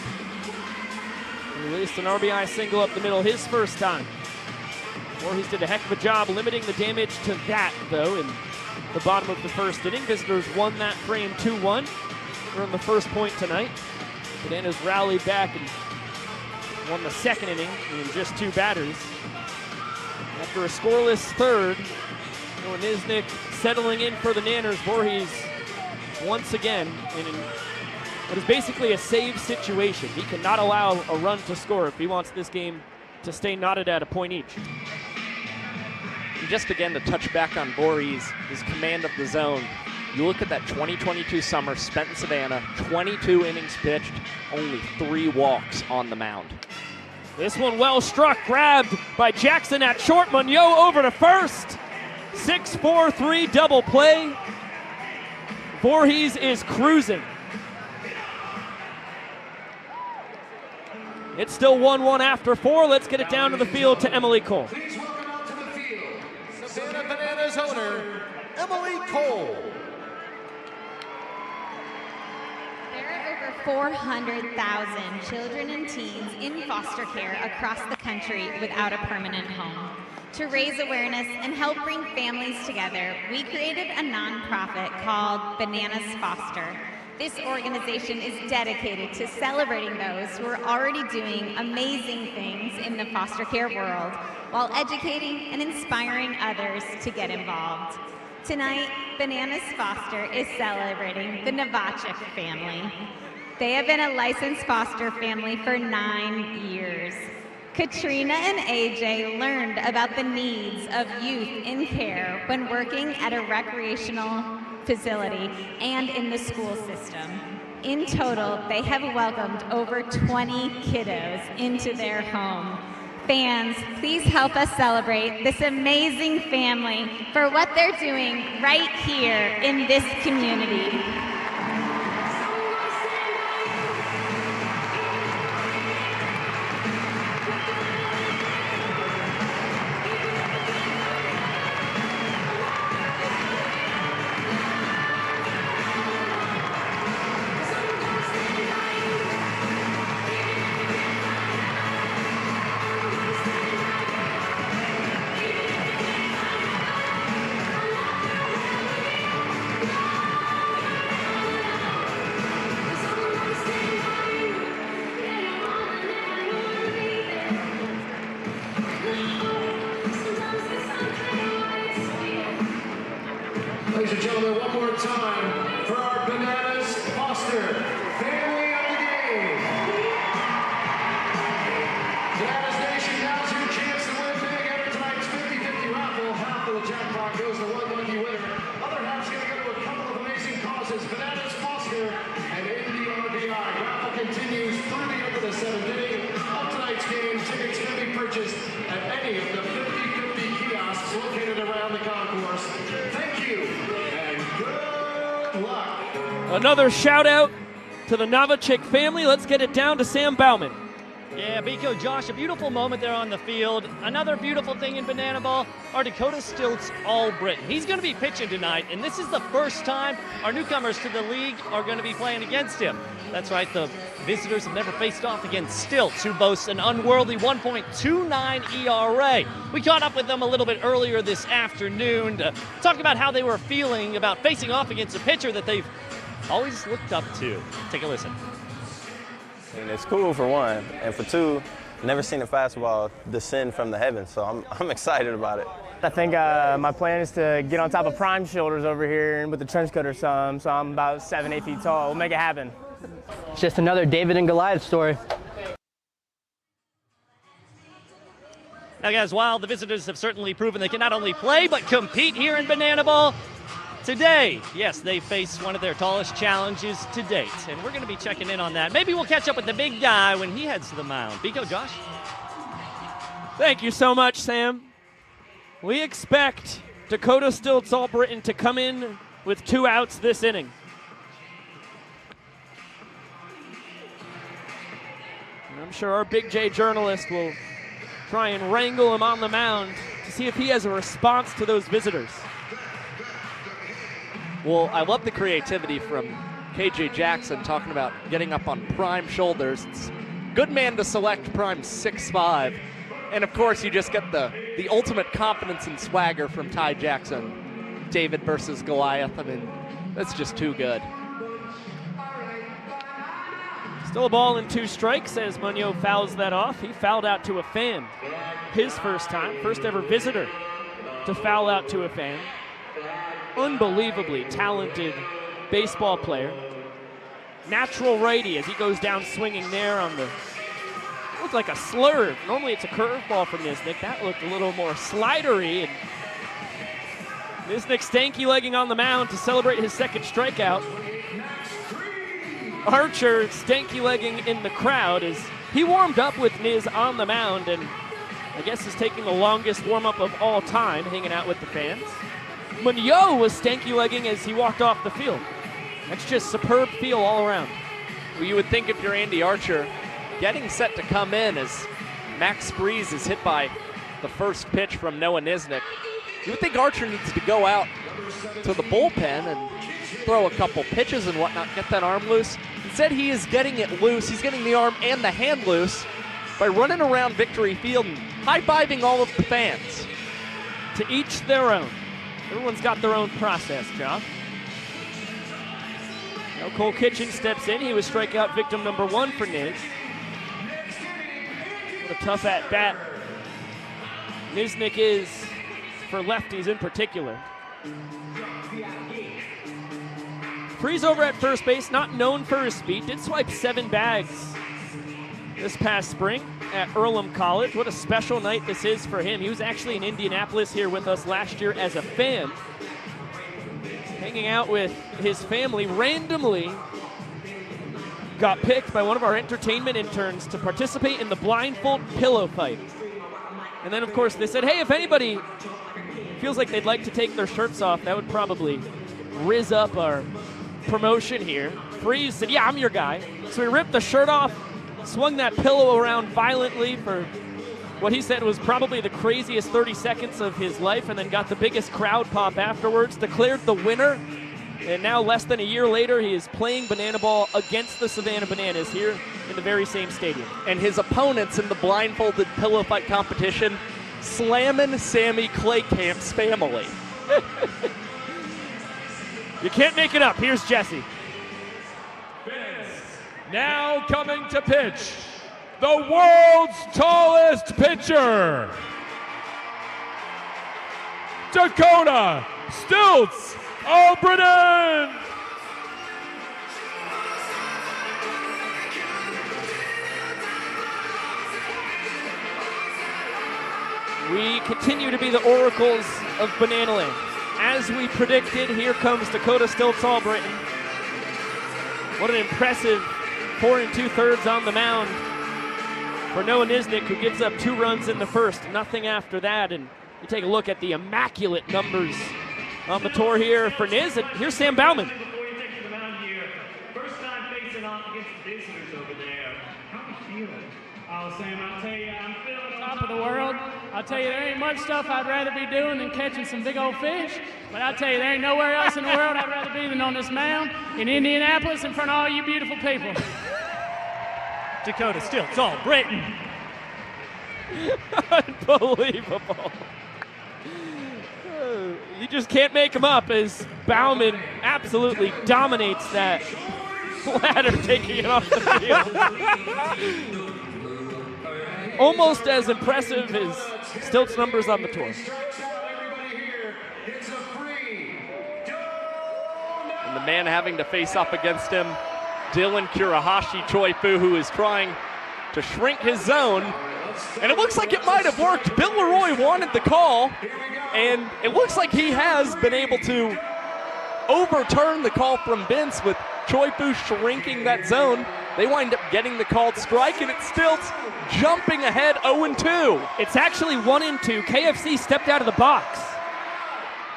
Released an RBI single up the middle his first time. Voorhees did a heck of a job limiting the damage to that, though, in the bottom of the first inning. Visitors won that frame 2-1. We're on the first point tonight. Bananas rallied back and won the second inning in just 2 batters. After a scoreless third, Noah Niznik settling in for the Nanners. Voorhees once again in what is basically a save situation. He cannot allow a run to score if he wants this game to stay knotted at a point each. And just again to touch back on Voorhees, his command of the zone. You look at that 2022 summer spent in Savannah, 22 innings pitched, only 3 walks on the mound. This one well struck, grabbed by Jackson at short. Munoz over to first. 6-4-3 double play. Voorhees is cruising. It's still 1-1 after 4. Let's get it down to the field to Emily Cole. Please welcome out to the field, Savannah Bananas owner, Emily Cole. There are over 400,000 children and teens in foster care across the country without a permanent home. To raise awareness and help bring families together, we created a nonprofit called Bananas Foster. This organization is dedicated to celebrating those who are already doing amazing things in the foster care world while educating and inspiring others to get involved. Tonight, Bananas Foster is celebrating the Novacek family. They have been a licensed foster family for 9 years. Katrina and AJ learned about the needs of youth in care when working at a recreational facility and in the school system. In total, they have welcomed over 20 kiddos into their home. Fans, please help us celebrate this amazing family for what they're doing right here in this community. Ladies and gentlemen, one more time for our Bananas Foster family of the game. Bananas Nation, now's your chance to win big. Enter tonight's 50-50 raffle. Half of the jackpot goes to one lucky winner. Other half's going to go to a couple of amazing causes. Bananas Foster and NDRBI. Raffle continues through the end of the 7th inning of tonight's game. Tickets can be purchased at any of the 50-50 kiosks located around the concourse. Thank you. Another shout out to the Novacek family. Let's get it down to Sam Bauman. Yeah, Biko, Josh, a beautiful moment there on the field. Another beautiful thing in Banana Ball, our Dakota Stilts All-Britain. He's going to be pitching tonight, and this is the first time our newcomers to the league are going to be playing against him. That's right, the visitors have never faced off against Stilts, who boasts an unworldly 1.29 ERA. We caught up with them a little bit earlier this afternoon to talk about how they were feeling about facing off against a pitcher that they've always looked up to. Take a listen. And it's cool for one, and for two, never seen a fastball descend from the heavens, so I'm excited about it. I think my plan is to get on top of Prime shoulders over here and with the trench coat or some, so I'm about 7-8 feet tall. We'll make it happen. It's just another David and Goliath story. Now, guys, while the visitors have certainly proven they can not only play but compete here in Banana Ball, today, yes, they face one of their tallest challenges to date, and we're going to be checking in on that. Maybe we'll catch up with the big guy when he heads to the mound. Biko, Josh? Thank you so much, Sam. We expect Dakota Stilts All-Britain to come in with 2 outs this inning. And I'm sure our Big J journalist will try and wrangle him on the mound to see if he has a response to those visitors. Well, I love the creativity from KJ Jackson talking about getting up on Prime shoulders. It's good man to select Prime 6'5". And of course, you just get the ultimate confidence and swagger from Ty Jackson. David versus Goliath. I mean, that's just too good. Still a ball and 2 strikes as Munoz fouls that off. He fouled out to a fan. His first time, first ever visitor to foul out to a fan. Unbelievably talented baseball player. Natural righty as he goes down swinging there on the, looked like a slurve. Normally it's a curveball from Nisnik. That looked a little more slidery. And Nisnik stanky legging on the mound to celebrate his second strikeout. Archer stanky legging in the crowd as he warmed up with Niz on the mound and I guess is taking the longest warm up of all time, hanging out with the fans. Munoz was stanky legging as he walked off the field. That's just superb feel all around. Well, you would think if you're Andy Archer, getting set to come in as Max Sprees is hit by the first pitch from Noah Nisnik, you would think Archer needs to go out to the bullpen and throw a couple pitches and whatnot, get that arm loose. Instead, he is getting it loose. He's getting the arm and the hand loose by running around Victory Field and high-fiving all of the fans. To each their own. Everyone's got their own process, Joff. Now Cole Kitchen steps in. He was strikeout victim number 1 for Niz. What a tough at-bat Nisnik is for lefties in particular. Freeze over at first base, not known for his speed. Did swipe 7 bags this past spring at Earlham College. What a special night this is for him. He was actually in Indianapolis here with us last year as a fan, hanging out with his family. Randomly got picked by one of our entertainment interns to participate in the blindfold pillow fight. And then, of course, they said, hey, if anybody feels like they'd like to take their shirts off, that would probably rizz up our promotion here. Freeze said, yeah, I'm your guy. So he ripped the shirt off, swung that pillow around violently for what he said was probably the craziest 30 seconds of his life, and then got the biggest crowd pop afterwards, declared the winner. And now, less than a year later, he is playing banana ball against the Savannah Bananas here in the very same stadium. And his opponents in the blindfolded pillow fight competition, slamming Sammy Claycamp's family. You can't make it up. Here's Jesse. Now coming to pitch, the world's tallest pitcher, Dakota Stilts Albritton. We continue to be the oracles of Banana Land. As we predicted, here comes Dakota Stilts Albritton. What an impressive 4 2/3 on the mound for Noah Nisnik, who gives up 2 runs in the first, nothing after that. And you take a look at the immaculate numbers on the tour here for Niz. And here's Sam Bauman. Before you take to the mound here, first time facing off against the visitors over there. How are you feeling? Oh, Sam, I'll tell you, I'm feeling top of the world. I'll tell you, there ain't much stuff I'd rather be doing than catching some big old fish. But I'll tell you, there ain't nowhere else in the world I'd rather be than on this mound in Indianapolis in front of all you beautiful people. Dakota Stilts Albritton. Unbelievable. You just can't make him up as Bauman absolutely dominates that ladder, taking it off the field. Almost as impressive as Stilts' numbers on the tour. And the man having to face off against him, Dylan Kurahashi Choi-Fu, who is trying to shrink his zone. And it looks like it might have worked. Bill Leroy wanted the call, and it looks like he has been able to overturn the call from Vince with Choi-Fu shrinking that zone. They wind up getting the called strike, and it's Stilts jumping ahead 0-2. It's actually 1-2. KFC stepped out of the box.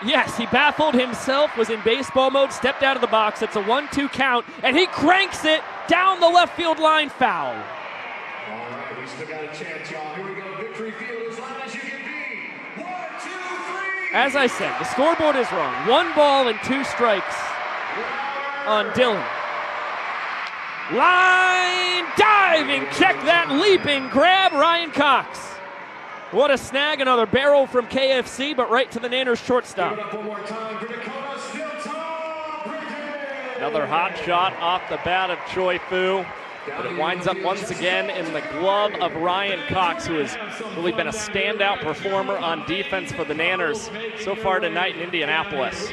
Yes, he baffled himself, was in baseball mode, stepped out of the box. It's a 1-2 count, and he cranks it down the left field line, foul. All right, we still got a chance, y'all. Here we go. Victory Field as loud as you can be. 1, As I said, the scoreboard is wrong. 1 ball and 2 strikes on Dylan. Line diving, check that leaping grab, Ryan Cox. What a snag, another barrel from KFC, but right to the Nanners shortstop. Another hot shot off the bat of Choi Fu, but it winds up once again in the glove of Ryan Cox, who has really been a standout performer on defense for the Nanners so far tonight in Indianapolis.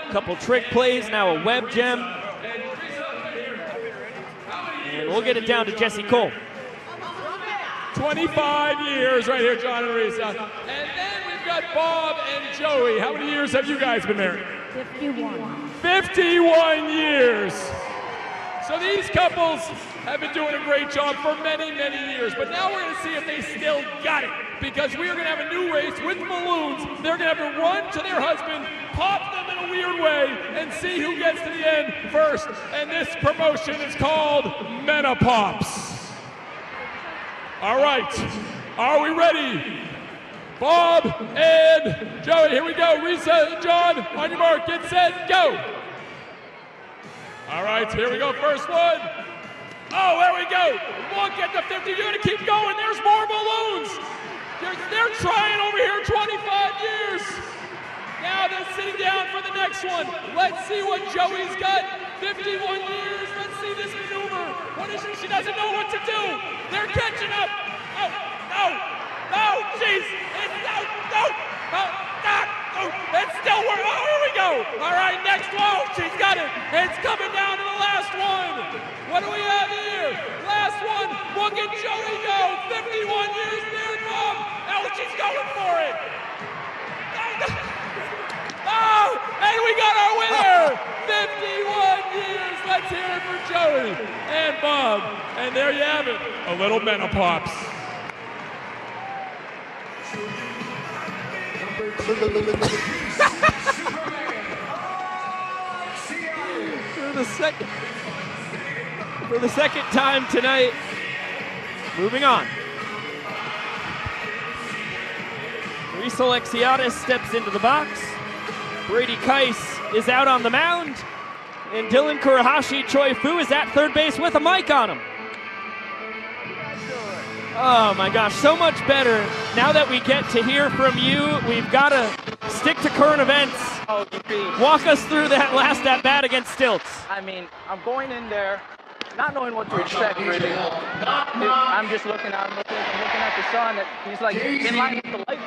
Couple trick plays, now a web gem. And we'll get it down to Jesse Cole. 25 years right here, John and Risa. And then we've got Bob and Joey. How many years have you guys been married? 51. 51 years. So these couples have been doing a great job for many, many years. But now we're going to see if they still got it. Because we are going to have a new race with balloons. They're going to have to run to their husband, pop them in a weird way, and see who gets to the end first. And this promotion is called Menopops. All right, are we ready? Bob and Joey, here we go. Risa, John, on your mark, get set, go. All right, here we go, first one. Oh, there we go. Look at the 50, you're gonna keep going. There's more balloons. They're trying over here 25 years. Now they're sitting down for the next one. Let's see what Joey's got. 51 years, let's see this maneuver. What is she doesn't know what to do. They're catching up. Oh, no, no, jeez. It's no, it's still working. Oh, here we go. All right, next one. She's got it. It's coming down to the last one. What do we have here? Last one. Look at Joey go. 51 years there, Bob. Oh, she's going for it. Oh, and we got our winner. 51 years. Let's hear it for Joey and Bob. And there you have it. A little Menopops. For the second time tonight. Moving on. Risa Alexiadis steps into the box. Brady Keiss is out on the mound. And Dylan Kurahashi Choi Fu is at third base with a mic on him. Oh my gosh, so much better. Now that we get to hear from you, we've got to stick to current events. Walk us through that last at-bat against Stilts. I mean, I'm going in there not knowing what to expect, really. I'm just looking at the sun. He's like in line with the light.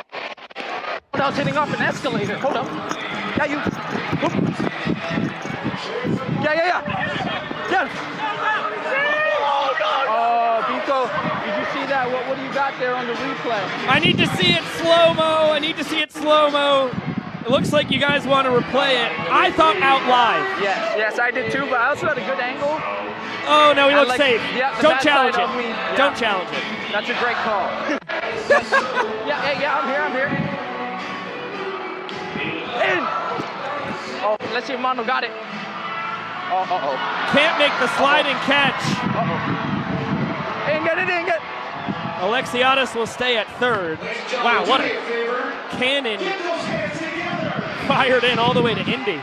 I was hitting off an escalator. Hold up. Yeah, you. Yeah. Oh, Biko, did you see that? What do you got there on the replay? I need to see it slow-mo. It looks like you guys want to replay it. I thought out live. Yes, I did too, but I also had a good angle. Oh, no, he looks safe. Yeah, Don't challenge it. Yeah. Don't challenge it. That's a great call. Yeah, I'm here. In. Oh, let's see if Mondo got it. Oh. Can't make the sliding catch. Ain't get it. Alexiadis will stay at third. Wow, what a cannon fired in all the way to Indy.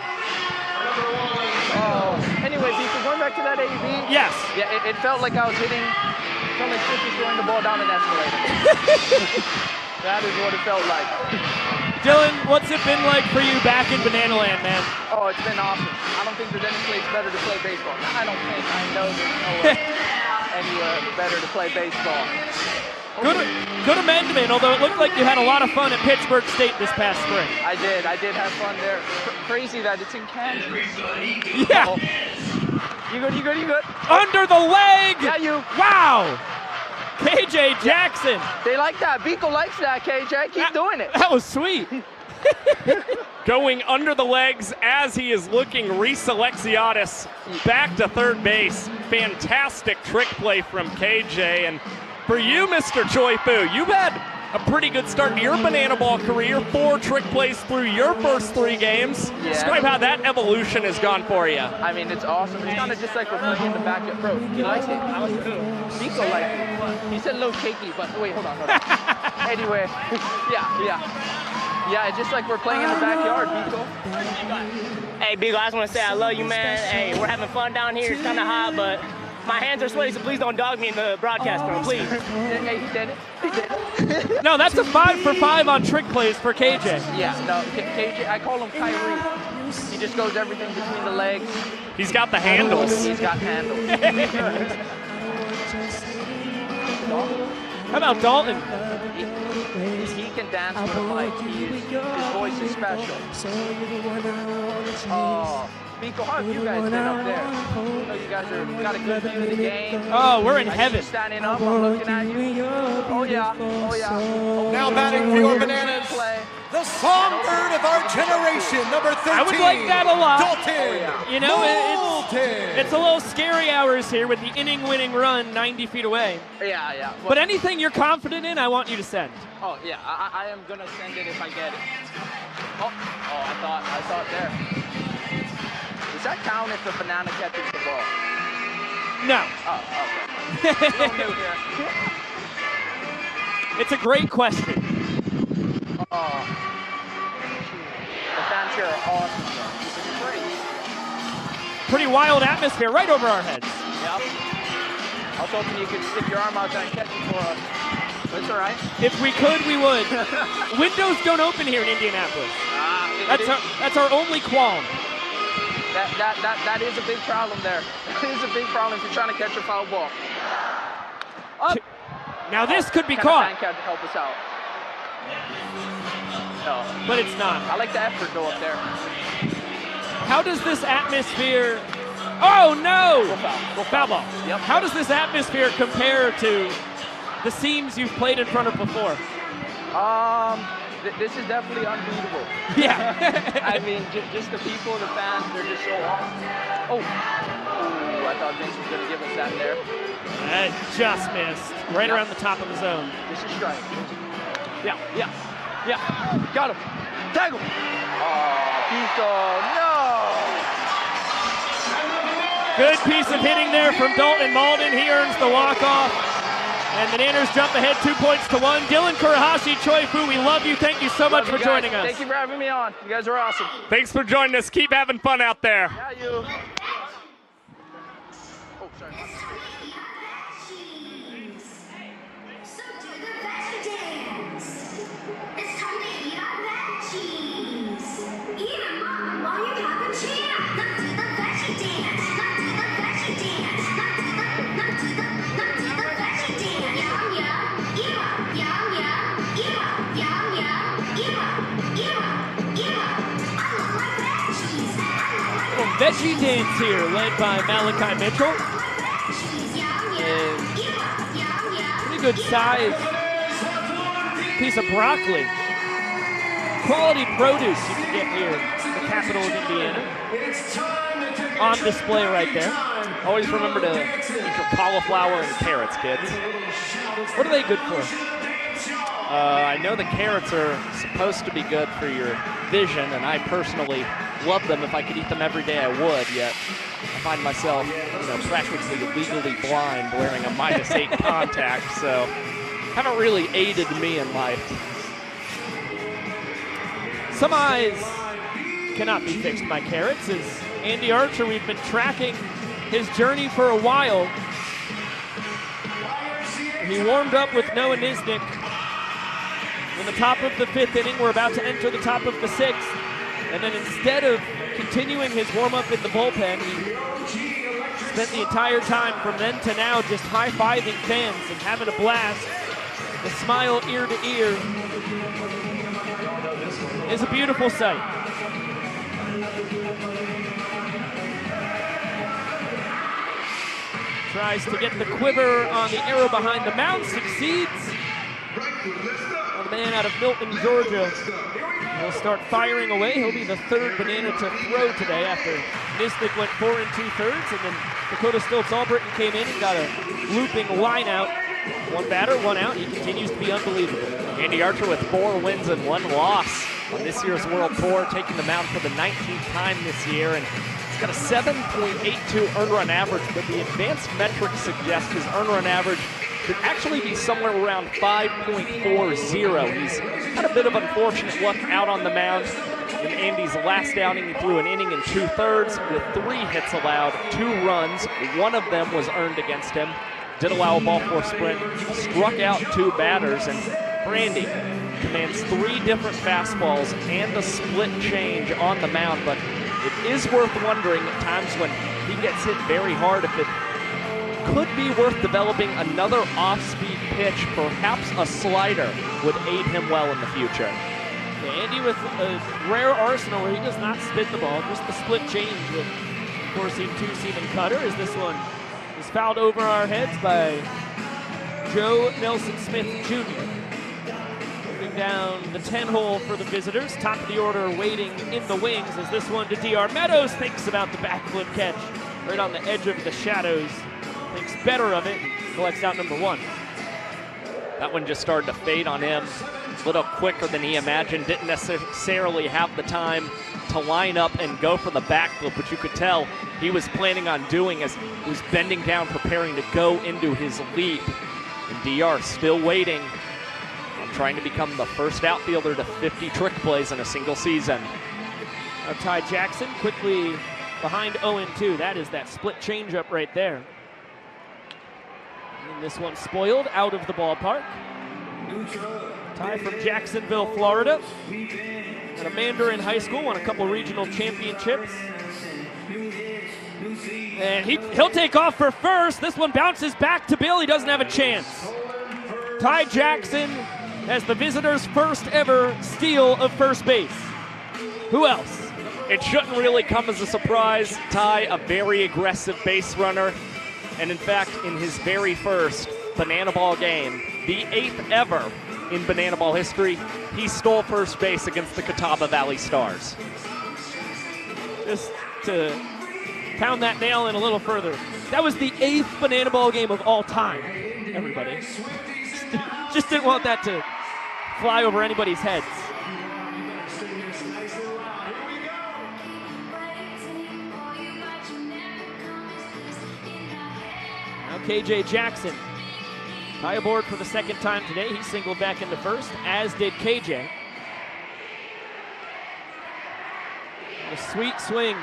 Anyway, Beaker, going back to that AEB. Yes. Yeah, it felt like I was hitting, it felt like Chris was throwing the ball down an escalator. That is what it felt like. Dylan, what's it been like for you back in Banana Land, man? Oh, it's been awesome. I don't think there's any place better to play baseball. I don't think. I know there's nowhere anywhere better to play baseball. Good amendment, although it looked like you had a lot of fun at Pittsburgh State this past spring. I did have fun there. Crazy that it's in Kansas. Yeah. Uh-oh. You good? Under the leg! Yeah, you. Wow! KJ Jackson. They like that. Biko likes that, KJ. Keep doing it. That was sweet. Going under the legs as he is looking Risa Alexiadis back to third base. Fantastic trick play from KJ. And for you, Mr. Choi Fu, you've had a pretty good start to your banana ball career. 4 trick plays through your first 3 games. Yeah. Describe how that evolution has gone for you. I mean, it's awesome. It's kind of just like we're playing in the backyard. Bro, he likes it. Biko liked it. He said a little shaky, but wait, hold on. Anyway, yeah. Yeah, it's just like we're playing in the backyard, Beagle. Hey, Beagle, I just want to say I love you, man. Hey, we're having fun down here. It's kind of hot, but my hands are sweaty, so please don't dog me in the broadcast, bro, please. Hey, he did it. He did it. No, that's a 5 for 5 on trick plays for KJ. Yeah, no, KJ, I call him Kyrie. He just goes everything between the legs. He's got the handles. He's got handles. How about Dalton? He can dance with a mic. His voice is special. Oh, Miko, how have you guys been up there? I know you guys got a good view of the game. Oh, we're in heaven. Standing up, I'm looking at you. Oh yeah, oh yeah. Now batting for your Bananas, the songbird of our generation, number 13. I would like that a lot. Dalton. You know, it's a little scary hours here with the inning-winning run 90 feet away. Yeah. But anything you're confident in, I want you to send. Oh yeah, I am gonna send it if I get it. Oh, I thought there. Does that count if the banana catches the ball? No. Oh, okay. Little new here. It's a great question. Oh. The fans here are awesome. This is great. Pretty wild atmosphere right over our heads. Yep. I was hoping you could stick your arm out there and catch it for us. But it's all right. If we could, we would. Windows don't open here in Indianapolis. That's our only qualm. That is a big problem there. That is a big problem if you're trying to catch a foul ball. Up. Now this could be Can caught. the fan catch help us out? No. But it's not. I like the effort though up there. How does this atmosphere... Oh, no! Foul ball. Yep. How does this atmosphere compare to the scenes you've played in front of before? This is definitely unbeatable. Yeah. I mean, just the people, the fans, they're just so awesome. Oh, I thought Vince was going to give us that there. That just missed. Right around the top of the zone. This is strike. Yeah. Got him. Tag him. Oh, Pico, no. Good piece of hitting there from Dalton Malden. He earns the walk-off. And the Bananas jump ahead 2-1. Dylan Kurahashi, Choi Fu, we love you. Thank you so much for joining us. Thank you for having me on. You guys are awesome. Thanks for joining us. Keep having fun out there. Yeah, you. Oh, sorry. So do the veggie dance. It's time to eat our veggies. Eat them up while you have a chance. Now do the veggie dance. Now do the veggie dance. Now do the veggie dance. Yum yum, eat up. Yum yum, eat up. Yum yum, eat up. I love my veggies. Well, veggie dance here, led by Malachi Mitchell. And pretty good size piece of broccoli. Quality produce you can get here in the capital of Indiana. On display right there. Always remember to eat your cauliflower and carrots, kids. What are they good for? I know the carrots are supposed to be good for your vision, and I personally love them. If I could eat them every day, I would, yet I find myself, practically legally blind wearing a -8 contact, so haven't really aided me in life. Some eyes cannot be fixed by carrots. As Andy Archer, we've been tracking his journey for a while. He warmed up with Noah Nisnik in the top of the 5th inning. We're about to enter the top of the 6th. And then instead of continuing his warm-up in the bullpen, he spent the entire time from then to now just high-fiving fans and having a blast. The smile ear to ear is a beautiful sight. Tries to get the quiver on the arrow behind the mound, succeeds. Well, the man out of Milton, Georgia, will start firing away. He'll be the 3rd Banana to throw today after Nisnik went 4 2/3, and then Dakota Stilts Albritton came in and got a looping line out. 1 batter, 1 out. He continues to be unbelievable. Andy Archer with 4 wins and 1 loss on this year's World Tour, taking the mound for the 19th time this year, and he's got a 7.82 earned run average, but the advanced metrics suggest his earned run average should actually be somewhere around 5.40. He's had a bit of unfortunate luck out on the mound. In Andy's last outing, he threw an inning and 2/3 with 3 hits allowed, 2 runs. 1 of them was earned against him. Did allow a ball 4 sprint, struck out 2 batters, and Brandy commands 3 different fastballs and a split change on the mound, but it is worth wondering at times when he gets hit very hard if it could be worth developing another off-speed pitch. Perhaps a slider would aid him well in the future. Andy with a rare arsenal where he does not spin the ball, just the split change with 4-seam, 2-seam, and cutter, as this one is fouled over our heads by Joe Nelson Smith Jr. Moving down the 10 hole for the visitors. Top of the order waiting in the wings as this one to DR Meadows thinks about the backflip catch. Right on the edge of the shadows. Thinks better of it. Collects out number 1. That one just started to fade on him a little quicker than he imagined. Didn't necessarily have the time to line up and go for the backflip, which you could tell he was planning on doing as he was bending down, preparing to go into his leap. And DR still waiting on trying to become the first outfielder to 50 trick plays in a single season. Now Ty Jackson quickly behind 0-2. That is that split changeup right there. And this one spoiled out of the ballpark. Ty from Jacksonville, Florida. At a Mandarin High School, won a couple regional championships. And he'll take off for first. This one bounces back to Bill. He doesn't have a chance. Ty Jackson has the visitors' first ever steal of first base. Who else? It shouldn't really come as a surprise. Ty, a very aggressive base runner. And in fact, in his very first Banana Ball game, the 8th ever in Banana Ball history, he stole first base against the Catawba Valley Stars. Just to pound that nail in a little further, that was the 8th Banana Ball game of all time, everybody. Just didn't want that to fly over anybody's heads. Now KJ Jackson, high aboard for the 2nd time today. He singled back into first, as did KJ. A sweet swing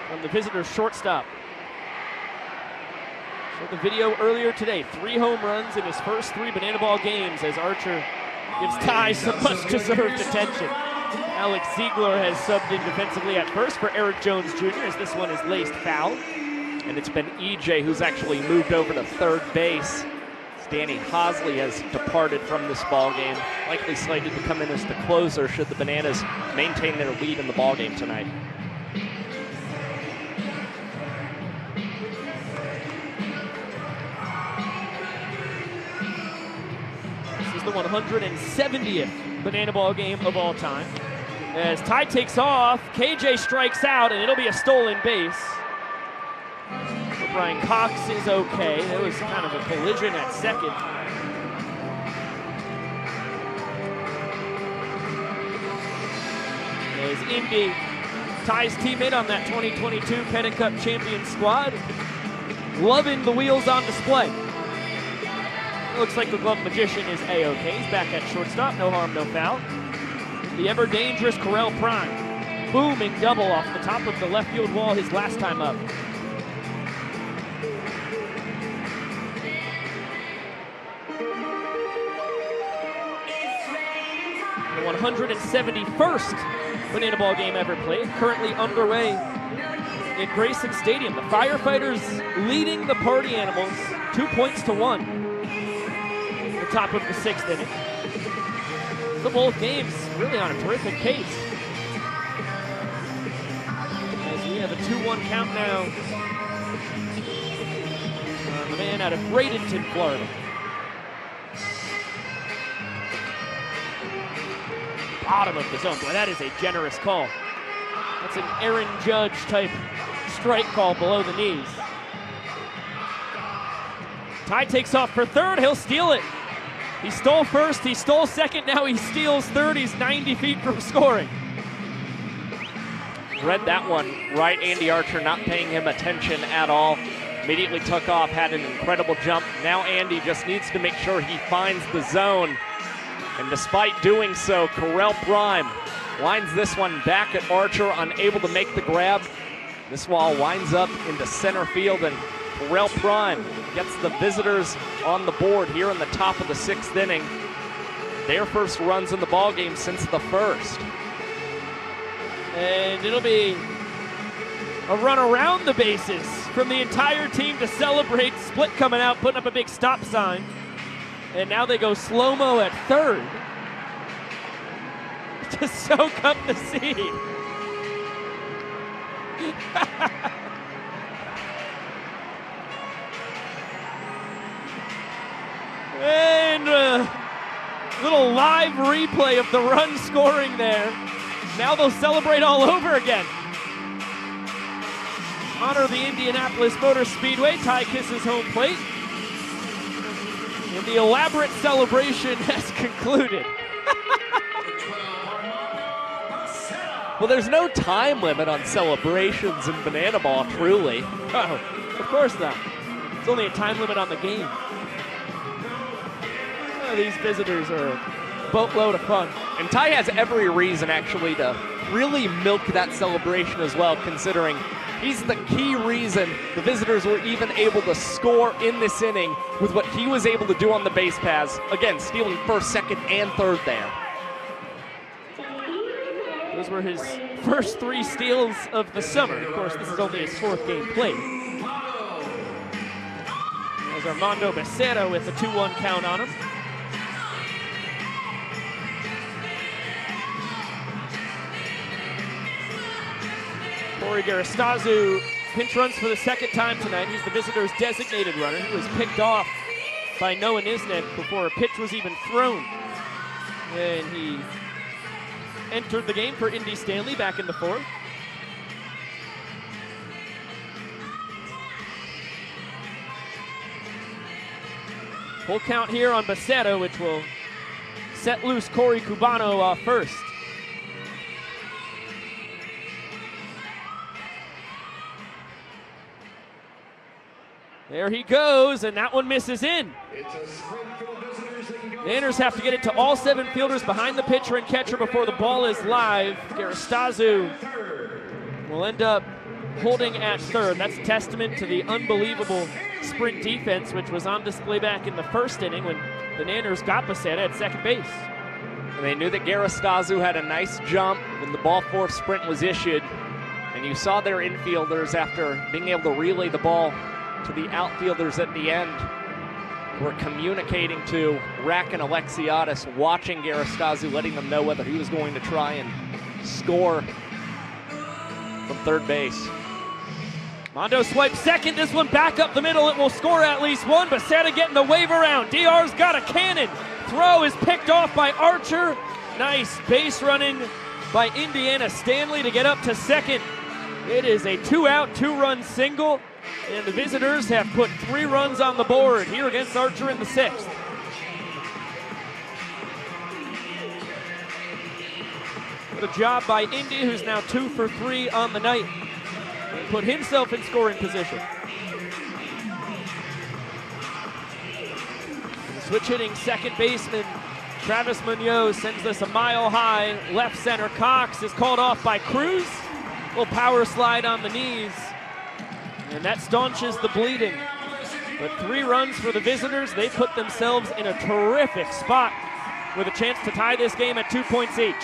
from the visitors' shortstop. Showed the video earlier today. 3 home runs in his first 3 Banana Ball games as Archer gives Ty some much-deserved attention. Alex Ziegler has subbed in defensively at first for Eric Jones Jr. as this one is laced foul. And it's been EJ who's actually moved over to third base. Danny Hosley has departed from this ball game, likely slated to come in as the closer should the Bananas maintain their lead in the ball game tonight. This is the 170th Banana Ball game of all time. As Ty takes off, KJ strikes out, and it'll be a stolen base. Brian Cox is okay. There was kind of a collision at second. As Indy, Ty's teammate on that 2022 Pennant Cup champion squad, loving the wheels on display. It looks like the glove magician is A-okay. He's back at shortstop. No harm, no foul. The ever-dangerous Correll Prime. Booming double off the top of the left field wall his last time up. The 171st Banana Ball game ever played, currently underway in Grayson Stadium. The Firefighters leading the Party Animals 2 points to 1. The top of the 6th inning. So both games really on a terrific pace. As we have a 2-1 count now on the man out of Bradenton, Florida. Bottom of the zone. Boy, that is a generous call. That's an Aaron Judge type strike call below the knees. Ty takes off for third. He'll steal it. He stole first. He stole second. Now he steals third. He's 90 feet from scoring. Read that one right. Andy Archer not paying him attention at all. Immediately took off, had an incredible jump. Now Andy just needs to make sure he finds the zone. And despite doing so, Correll Prime lines this one back at Archer, unable to make the grab. This ball winds up into center field, and Correll Prime gets the visitors on the board here in the top of the 6th inning. Their first runs in the ballgame since the first. And it'll be a run around the bases from the entire team to celebrate. Split coming out, putting up a big stop sign. And now they go slow-mo at third to soak up the scene. And a little live replay of the run scoring there. Now they'll celebrate all over again. Honor the Indianapolis Motor Speedway. Ty kisses home plate. And the elaborate celebration has concluded. Well, there's no time limit on celebrations in Banana Ball, truly. Oh, of course not. It's only a time limit on the game. Oh, these visitors are a boatload of fun. And Ty has every reason, actually, to really milk that celebration as well, considering he's the key reason the visitors were even able to score in this inning with what he was able to do on the base paths. Again, stealing first, second, and third there. Those were his first 3 steals of the summer. Of course, this is only his 4th game played. There's Armando Becerra with the 2-1 count on him. Corey Garistazu pinch runs for the 2nd time tonight. He's the visitors' designated runner. He was picked off by Noah Nisnet before a pitch was even thrown. And he entered the game for Indy Stanley back in the 4th. Full count here on Becerra, which will set loose Corey Cubano off first. There he goes, and that one misses in. The Anners have to get it to all 7 fielders behind the pitcher and catcher before the ball is live. Garistazu will end up holding at third. That's a testament to the unbelievable sprint defense, which was on display back in the 1st inning when the Nanners got Becerra at second base. And they knew that Garistazu had a nice jump when the ball 4 sprint was issued. And you saw their infielders, after being able to relay the ball to the outfielders at the end, were communicating to Rack and Alexiadis, watching Garistazu, letting them know whether he was going to try and score from third base. Mondo swipes second, this one back up the middle, it will score at least one. Becerra getting the wave around. DR's got a cannon. Throw is picked off by Archer. Nice base running by Indiana Stanley to get up to second. It is a 2-out, 2-run single. And the visitors have put 3 runs on the board here against Archer in the 6th. What a job by Indy, who's now 2 for 3 on the night. And put himself in scoring position. And switch hitting second baseman Travis Munoz sends this a mile high. Left center Cox is called off by Cruz. Little power slide on the knees. And that staunches the bleeding. But 3 runs for the visitors. They put themselves in a terrific spot with a chance to tie this game at 2 points each.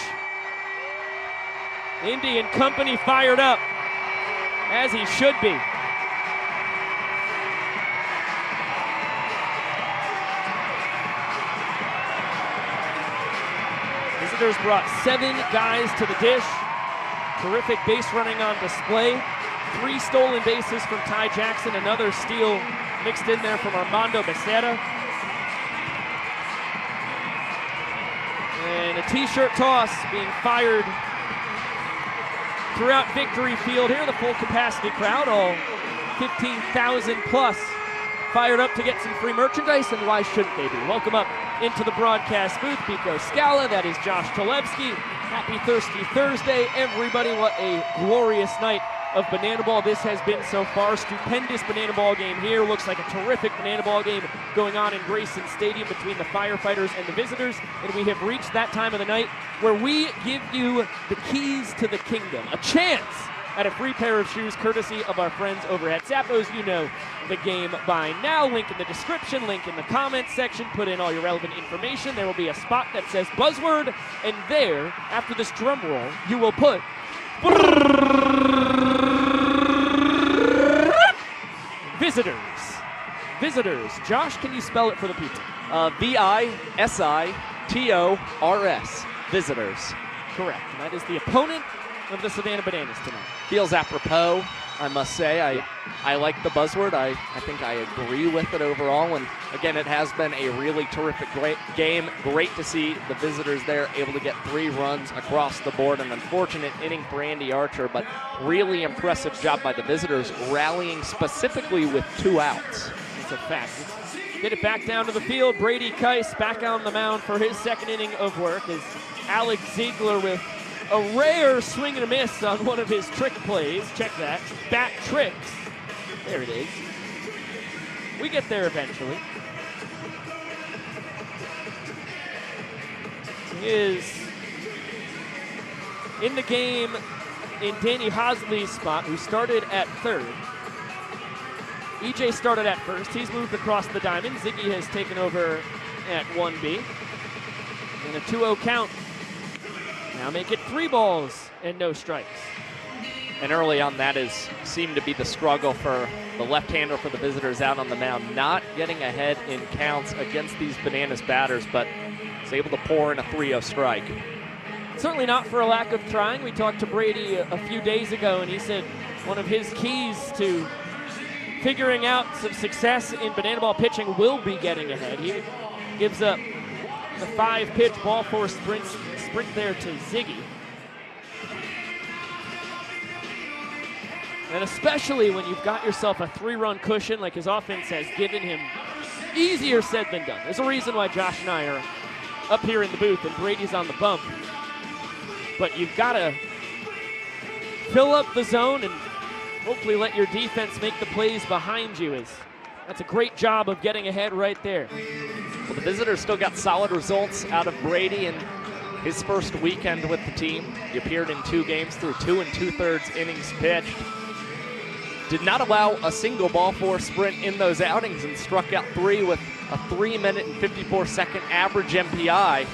Indy and company fired up, as he should be. Visitors brought 7 guys to the dish. Terrific base running on display. 3 stolen bases from Ty Jackson, another steal mixed in there from Armando Becerra. And a t-shirt toss being fired throughout Victory Field here. The full capacity crowd, all 15,000 plus, fired up to get some free merchandise, and why shouldn't they be? Welcome up into the broadcast booth, Pico Scala, that is Josh Chalevsky. Happy Thirsty Thursday, everybody. What a glorious night of banana ball this has been so far. Stupendous banana ball game here. Looks like a terrific banana ball game going on in Grayson Stadium between the Firefighters and the Visitors. And we have reached that time of the night where we give you the keys to the kingdom. A chance at a free pair of shoes courtesy of our friends over at Zappos. You know the game by now. Link in the description, link in the comments section. Put in all your relevant information. There will be a spot that says Buzzword, and there, after this drum roll, you will put Visitors. Visitors. Josh, can you spell it for the people? V-I-S-I-T-O-R-S. Visitors. Correct. And that is the opponent of the Savannah Bananas tonight. Feels apropos, I must say. I like the Buzzword. I think I agree with it overall. And again, it has been a really terrific game. Great to see the Visitors there able to get 3 runs across the board. An unfortunate inning for Andy Archer, but really impressive job by the Visitors, rallying specifically with 2 outs. It's a fact. Get it back down to the field. Brady Keiss back on the mound for his second inning of work as Alex Ziegler with a rare swing and a miss on one of his trick plays. Check that. Bat tricks. There it is. We get there eventually. He is in the game in Danny Hosley's spot, who started at third. EJ started at first. He's moved across the diamond. Ziggy has taken over at 1B. And a 2-0 count. Now make it 3 balls and no strikes. And early on, that seemed to be the struggle for the left-hander for the Visitors out on the mound. Not getting ahead in counts against these Bananas batters, but is able to pour in a 3-0 strike. Certainly not for a lack of trying. We talked to Brady a few days ago, and he said one of his keys to figuring out some success in banana ball pitching will be getting ahead. He gives up the 5-pitch ball 4 sprint there to Ziggy. And especially when you've got yourself a 3-run cushion like his offense has given him, easier said than done. There's a reason why Josh and I are up here in the booth and Brady's on the bump. But you've got to fill up the zone and hopefully let your defense make the plays behind you. That's a great job of getting ahead right there. Well, the Visitors still got solid results out of Brady in his first weekend with the team. He appeared in 2 games through 2 2/3 innings pitched. Did not allow a single ball 4 sprint in those outings and struck out 3 with a 3-minute and 54-second average MPI.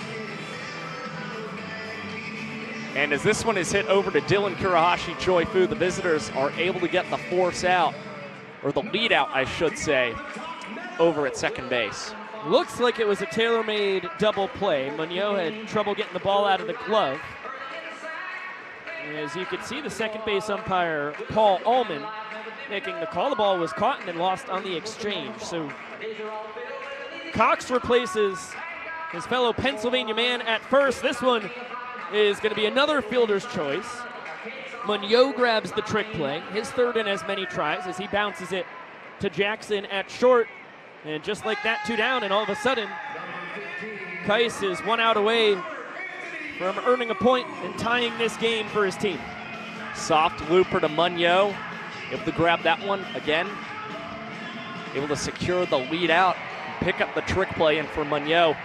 And as this one is hit over to Dylan Kurahashi Choi Fu, the Visitors are able to get the force out, or the lead out, I should say, over at second base. Looks like it was a tailor-made double play. Munoz had trouble getting the ball out of the glove. As you can see, the second base umpire, Paul Ullman, making the call. The ball was caught and then lost on the exchange. So Cox replaces his fellow Pennsylvania man at first. This one is going to be another fielder's choice. Munoz grabs the trick play, his third in as many tries, as he bounces it to Jackson at short. And just like that, 2 down, and all of a sudden, Keiss is 1 out away from earning a point and tying this game for his team. Soft looper to Munoz, able to grab that one again. Able to secure the lead out, pick up the trick play, and for Munoz,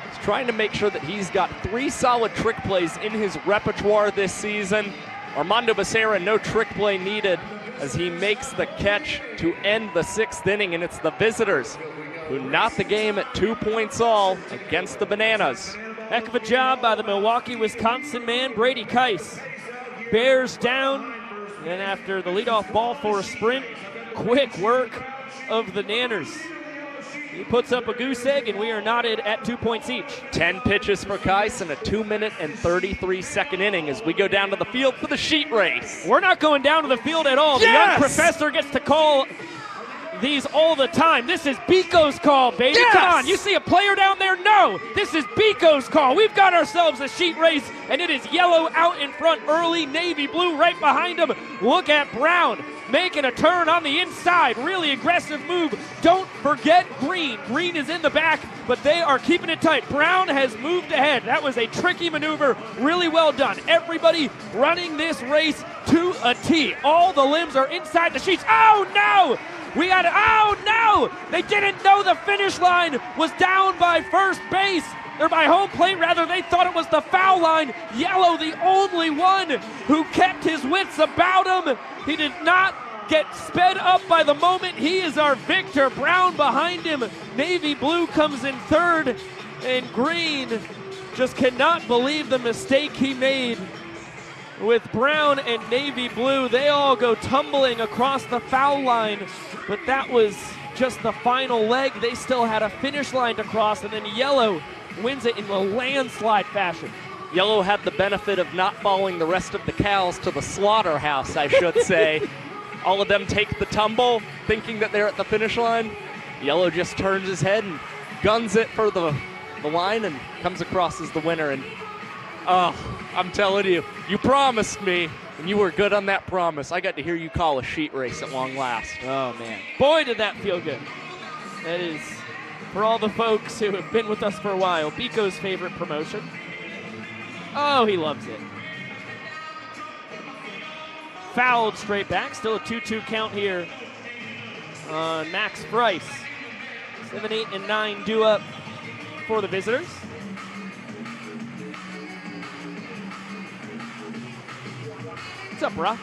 he's trying to make sure that he's got 3 solid trick plays in his repertoire this season. Armando Becerra, no trick play needed as he makes the catch to end the 6th inning, and it's the Visitors who knot the game at 2 points all against the Bananas. Heck of a job by the Milwaukee, Wisconsin man, Brady Keiss. Bears down, and after the leadoff ball for a sprint, quick work of the Nanners. He puts up a goose egg, and we are knotted at 2 points each. 10 pitches for Keiss in a 2-minute and 33-second inning as we go down to the field for the sheet race. We're not going down to the field at all. Yes! The young professor gets to call these all the time. This is Biko's call, baby. Yes! Come on, you see a player down there? No, this is Biko's call. We've got ourselves a sheet race, and it is yellow out in front early, navy blue right behind him. Look at Brown making a turn on the inside. Really aggressive move. Don't forget green. Green is in the back, but they are keeping it tight. Brown has moved ahead. That was a tricky maneuver. Really well done. Everybody running this race to a T. All the limbs are inside the sheets. Oh, no! Oh, no! They didn't know the finish line was down by first base. Or by home plate, rather. They thought it was the foul line. Yellow, the only one who kept his wits about him. He did not get sped up by the moment. He is our victor. Brown behind him. Navy blue comes in third. And green just cannot believe the mistake he made. With Brown and navy blue, they all go tumbling across the foul line. But that was just the final leg. They still had a finish line to cross. And then yellow wins it in a landslide fashion. Yellow had the benefit of not following the rest of the cows to the slaughterhouse, I should say. All of them take the tumble, thinking that they're at the finish line. Yellow just turns his head and guns it for the line and comes across as the winner. And oh, I'm telling you, you promised me, and you were good on that promise. I got to hear you call a sheet race at long last. Oh, man. Boy, did that feel good. That is, for all the folks who have been with us for a while, Biko's favorite promotion. Oh, he loves it. Fouled straight back. Still a 2-2 count here on Max Bryce. 7, 8, and 9 due up for the visitors. What's up, bro?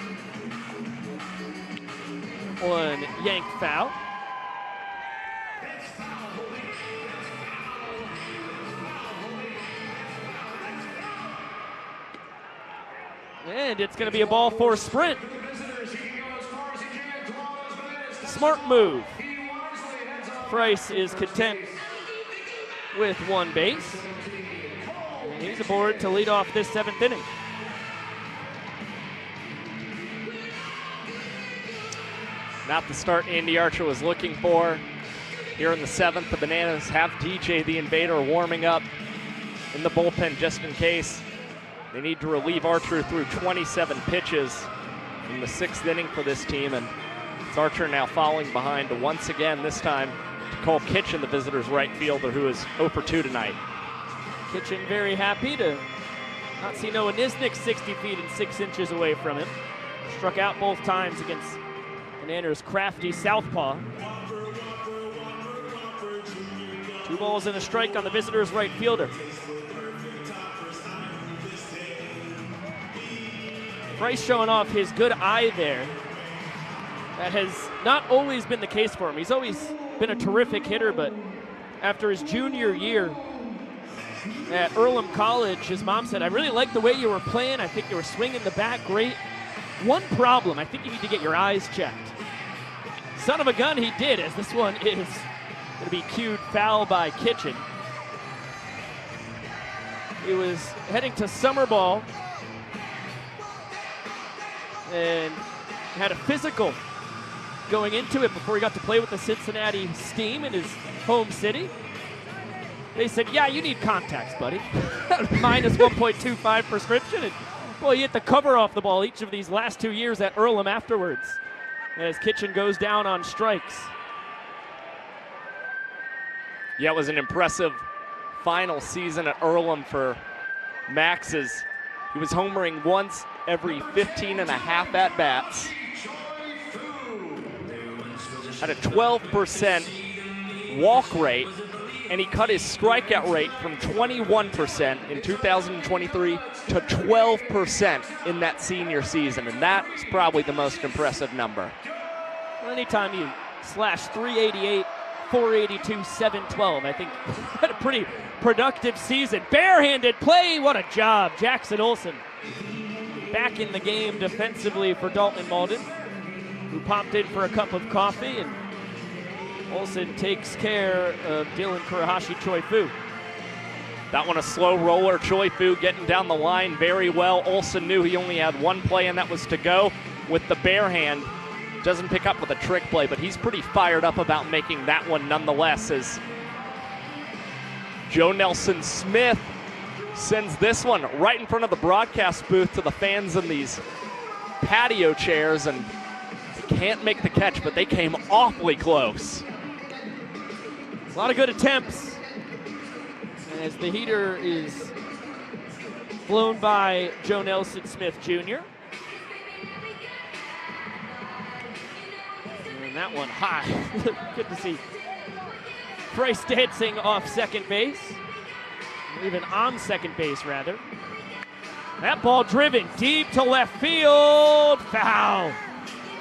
One yanked foul. And it's going to be a ball for Sprint. Smart move. Price is content with one base. And he's aboard to lead off this 7th inning. Not the start Andy Archer was looking for. Here in the 7th, the Bananas have DJ the Invader warming up in the bullpen just in case. They need to relieve Archer through 27 pitches in the 6th inning for this team, and it's Archer now falling behind to once again, this time to Cole Kitchen, the visitors' right fielder, who is 0 for 2 tonight. Kitchen very happy to not see Noah Nisnik 60 feet and 6 inches away from him. Struck out both times against Bananas' crafty southpaw. 2 balls and a strike on the visitors' right fielder. Price showing off his good eye there. That has not always been the case for him. He's always been a terrific hitter, but after his junior year at Earlham College, his mom said, I really like the way you were playing. I think you were swinging the bat great. One problem, I think you need to get your eyes checked. Son of a gun, he did, as this one is going to be cued foul by Kitchen. He was heading to summer ball and had a physical going into it before he got to play with the Cincinnati Steam in his home city. They said, yeah, you need contacts, buddy. Minus 1.25 prescription. And boy, you hit the cover off the ball each of these last 2 years at Earlham afterwards, as Kitchen goes down on strikes. Yeah, it was an impressive final season at Earlham for Max, as he was homering once every 15 and a half at-bats. Had a 12% walk rate, and he cut his strikeout rate from 21% in 2023 to 12% in that senior season, and that's probably the most impressive number. Well, anytime you slash 388, 482, 712, I think had a pretty productive season. Barehanded play, what a job. Jackson Olsen back in the game defensively for Dalton Malden, who popped in for a cup of coffee, and Olsen takes care of Dylan Kurahashi Choi Fu. That one a slow roller. Choi Fu getting down the line very well. Olsen knew he only had one play, and that was to go with the bare hand. doesn't pick up with a trick play, but he's pretty fired up about making that one nonetheless, as Joe Nelson Smith sends this one right in front of the broadcast booth to the fans in these patio chairs, and they can't make the catch, but they came awfully close. A lot of good attempts as the heater is blown by Joe Nelson Smith Jr. And that one high. Good to see Bryce dancing off second base, or even on second base rather. That ball driven deep to left field, foul.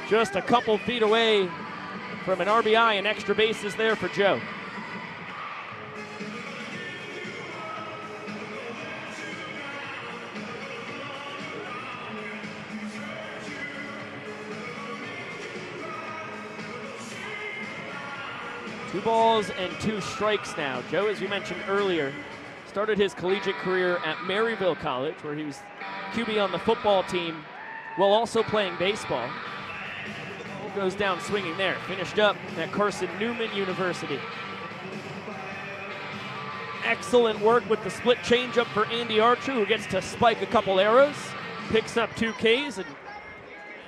Just a couple feet away from an RBI and extra bases there for Joe. Two balls and two strikes now. Joe, as you mentioned earlier, started his collegiate career at Maryville College, where he was QB on the football team while also playing baseball. He goes down swinging there. Finished up at Carson Newman University. Excellent work with the split changeup for Andy Archer, who gets to spike a couple arrows, picks up 2 Ks, and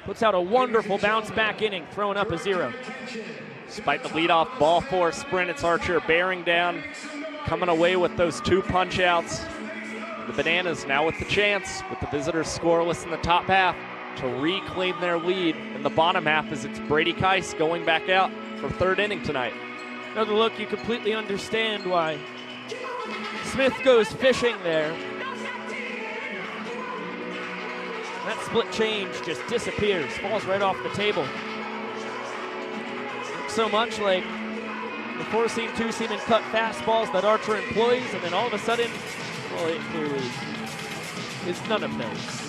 puts out a wonderful bounce back inning, throwing up a 0. Despite the leadoff ball four sprint, it's Archer bearing down, coming away with those 2 punch outs. The Bananas now with the chance, with the visitors scoreless in the top half, to reclaim their lead in the bottom half, as it's Brady Keiss going back out for 3rd inning tonight. Another look, you completely understand why Smith goes fishing there. That split change just disappears, falls right off the table. So much like the 4-seam, 2-seam, and cut fastballs that Archer employs, and then all of a sudden, well, it clearly is none of those.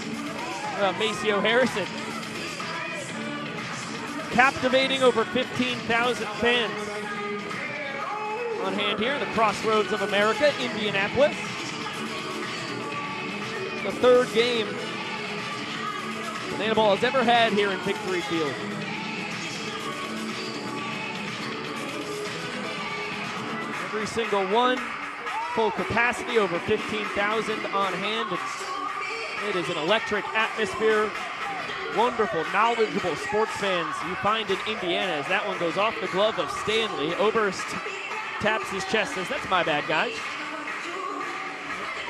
Maceo Harrison, captivating over 15,000 fans on hand here, the crossroads of America, Indianapolis. The 3rd game Banana Ball has ever had here in Victory Field. Every single one, full capacity, over 15,000 on hand. It is an electric atmosphere. Wonderful, knowledgeable sports fans you find in Indiana, as that one goes off the glove of Stanley. Oberst taps his chest, says, "That's my bad, guys."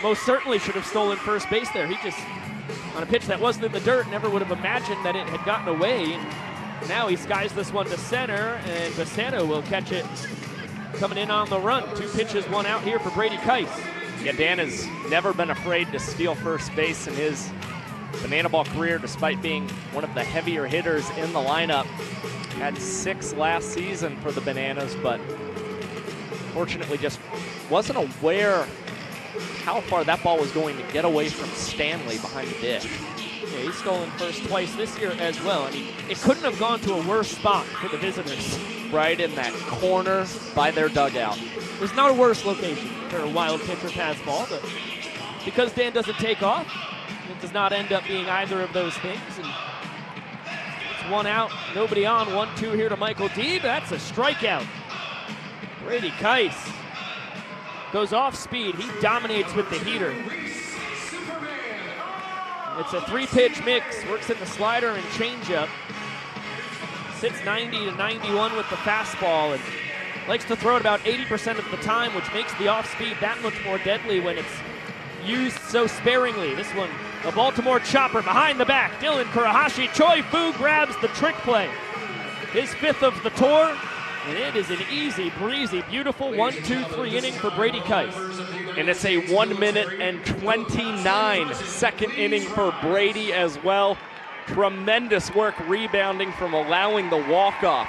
Most certainly should have stolen first base there. He just, on a pitch that wasn't in the dirt, never would have imagined that it had gotten away. Now he skies this one to center, and Bassano will catch it coming in on the run. 2 pitches, 1 out here for Brady Keiss. Yeah, Dan has never been afraid to steal first base in his Banana Ball career, despite being one of the heavier hitters in the lineup. Had 6 last season for the Bananas, but fortunately just wasn't aware how far that ball was going to get away from Stanley behind the dish. Yeah, he's stolen first twice this year as well. I mean, it couldn't have gone to a worse spot for the visitors. Right in that corner by their dugout. There's not a worse location for a wild pitch or pass ball, but because Dan doesn't take off, it does not end up being either of those things. And it's 1 out, nobody on. 1-2 here to Michael Deeb. That's a strikeout. Brady Keiss goes off speed. He dominates with the heater. It's a 3-pitch mix. Works in the slider and changeup. Sits 90 to 91 with the fastball, and likes to throw it about 80% of the time, which makes the off-speed that much more deadly when it's used so sparingly. This one, a Baltimore chopper behind the back. Dylan Kurahashi. Choi Fu grabs the trick play. His 5th of the tour, and it is an easy, breezy, beautiful 1-2-3 inning for Brady Keiss. And it's a 1-minute and 29 second inning for Brady as well. Tremendous work rebounding from allowing the walk-off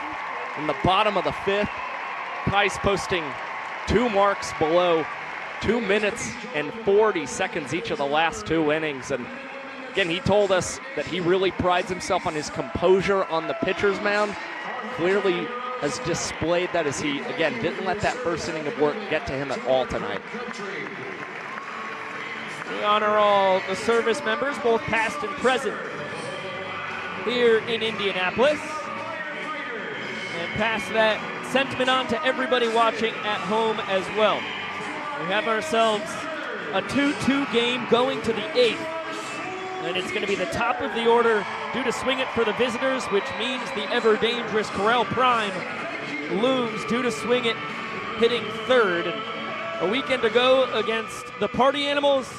in the bottom of the 5th. Keiss posting 2 marks below 2 minutes and 40 seconds each of the last 2 innings. And again, he told us that he really prides himself on his composure on the pitcher's mound. Clearly has displayed that, as he, again, didn't let that first inning of work get to him at all tonight. We honor all the service members, both past and present, here in Indianapolis. pass that sentiment on to everybody watching at home as well. We have ourselves a 2-2 game going to the 8th. And it's going to be the top of the order due to swing it for the visitors, which means the ever-dangerous Corral Prime looms due to swing it, hitting 3rd. And a weekend ago against the Party Animals,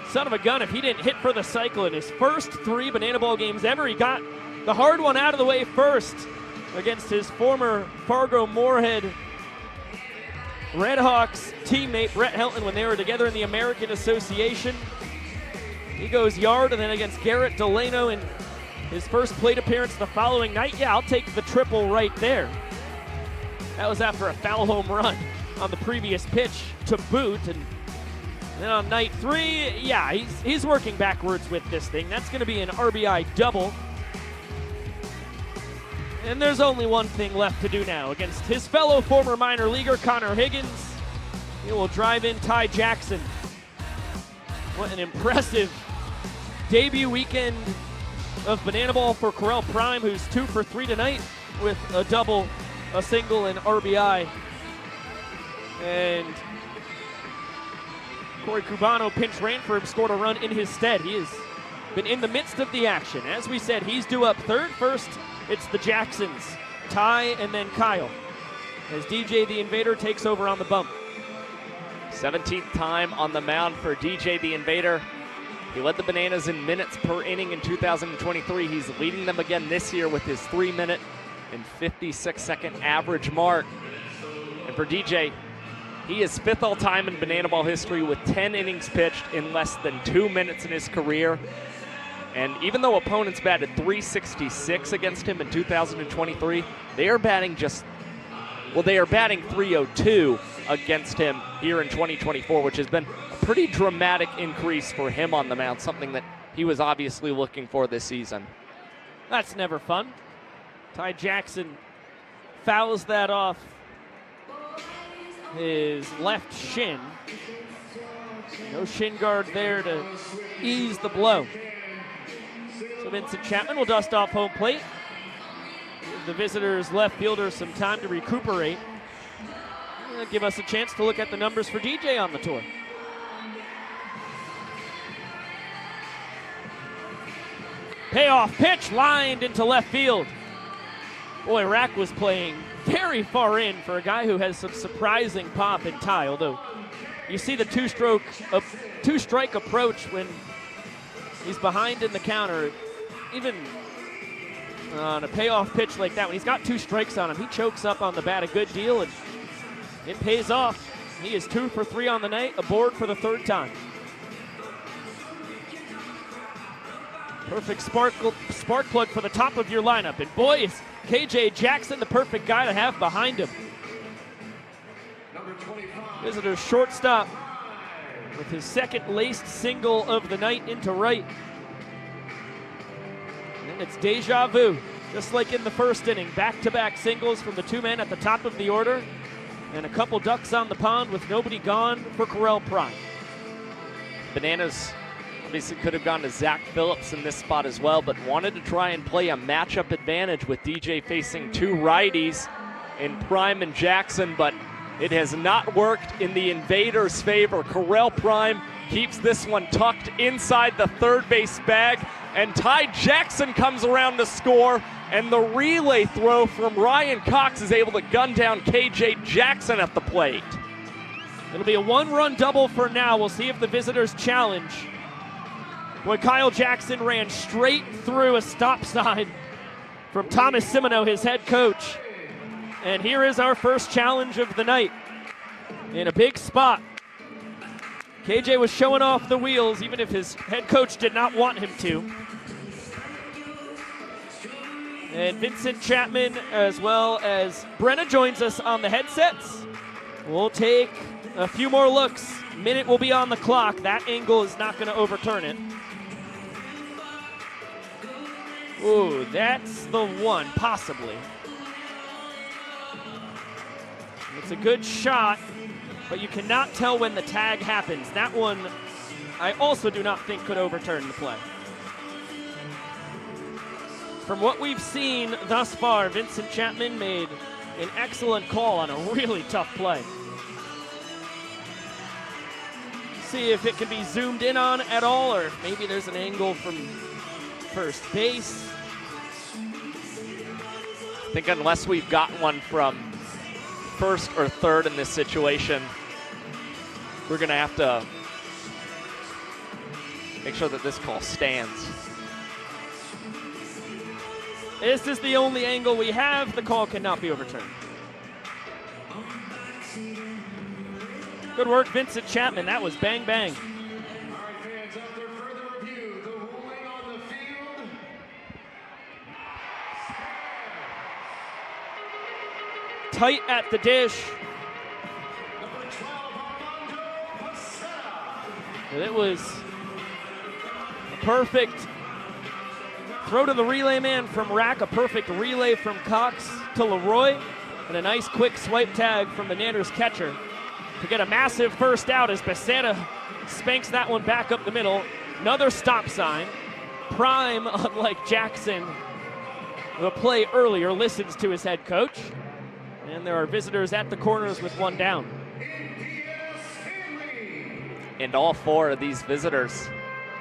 son of a gun if he didn't hit for the cycle in his first 3 Banana Ball games ever. He got the hard one out of the way first against his former Fargo Moorhead Redhawks teammate Brett Helton when they were together in the American Association. He goes yard, and then against Garrett Delano in his first plate appearance the following night. Yeah, I'll take the triple right there. That was after a foul home run on the previous pitch to boot. And then on night 3, yeah, he's working backwards with this thing. That's going to be an RBI double. And there's only one thing left to do now. Against his fellow former minor leaguer, Connor Higgins, he will drive in Ty Jackson. What an impressive debut weekend of Banana Ball for Corral Prime, who's 2 for 3 tonight with a double, a single, and RBI. And Corey Cubano pinch ran for him, scored a run in his stead. He has been in the midst of the action. As we said, he's due up 3rd. First, it's the Jacksons, Ty, and then Kyle, as DJ the Invader takes over on the bump. 17th time on the mound for DJ the Invader. He led the Bananas in minutes per inning in 2023. He's leading them again this year with his 3-minute and 56-second average mark. And for DJ, he is 5th all-time in Banana Ball history with 10 innings pitched in less than 2 minutes in his career. And even though opponents batted .366 against him in 2023, they are batting .302 against him here in 2024, which has been a pretty dramatic increase for him on the mound, something that he was obviously looking for this season. That's never fun. Ty Jackson fouls that off his left shin. No shin guard there to ease the blow. So Vincent Chapman will dust off home plate. Give the visitors' left fielder some time to recuperate. And give us a chance to look at the numbers for DJ on the tour. Payoff pitch lined into left field. Boy, Rack was playing very far in for a guy who has some surprising pop in Ty, although you see the two-strike approach when he's behind in the counter. Even on a payoff pitch like that, when he's got 2 strikes on him, he chokes up on the bat a good deal, and it pays off. He is 2 for 3 on the night, aboard for the 3rd time. Perfect spark plug for the top of your lineup. And boy, is KJ Jackson the perfect guy to have behind him. Visitors shortstop with his 2nd laced single of the night into right. And it's deja vu, just like in the first inning. Back-to-back singles from the 2 men at the top of the order, and a couple ducks on the pond with nobody gone for Corral Prime. Bananas obviously could have gone to Zach Phillips in this spot as well, but wanted to try and play a matchup advantage with DJ facing 2 righties in Prime and Jackson, but it has not worked in the Invaders' favor. Corral Prime keeps this one tucked inside the 3rd base bag, and Ty Jackson comes around to score, and the relay throw from Ryan Cox is able to gun down KJ Jackson at the plate. It'll be a 1-run double for now. We'll see if the visitors challenge. Boy, Kyle Jackson ran straight through a stop sign from Thomas Simino, his head coach. And here is our first challenge of the night in a big spot. KJ was showing off the wheels, even if his head coach did not want him to. And Vincent Chapman, as well as Brenna, joins us on the headsets. We'll take a few more looks. Minute will be on the clock. That angle is not going to overturn it. Ooh, that's the one, possibly. It's a good shot, but you cannot tell when the tag happens. That one, I also do not think could overturn the play. From what we've seen thus far, Vincent Chapman made An excellent call on a really tough play. See if it can be zoomed in on at all, or if maybe there's an angle from first base. I think unless we've got one from first or third in this situation, we're going to have to make sure that this call stands. This is the only angle we have. The call cannot be overturned. Good work, Vincent Chapman. That was bang, bang. All right, fans, after further review, the ruling on the field. Tight at the dish. Number 12, Armando Pacetta. But it was a perfect throw to the relay man from Rack, a perfect relay from Cox to Leroy, and a nice quick swipe tag from the Nanners catcher to get a massive first out as Pacetta spanks that one back up the middle. Another stop sign. Prime, unlike Jackson, the play earlier, listens to his head coach. And there are visitors at the corners with one down. And all four of these visitors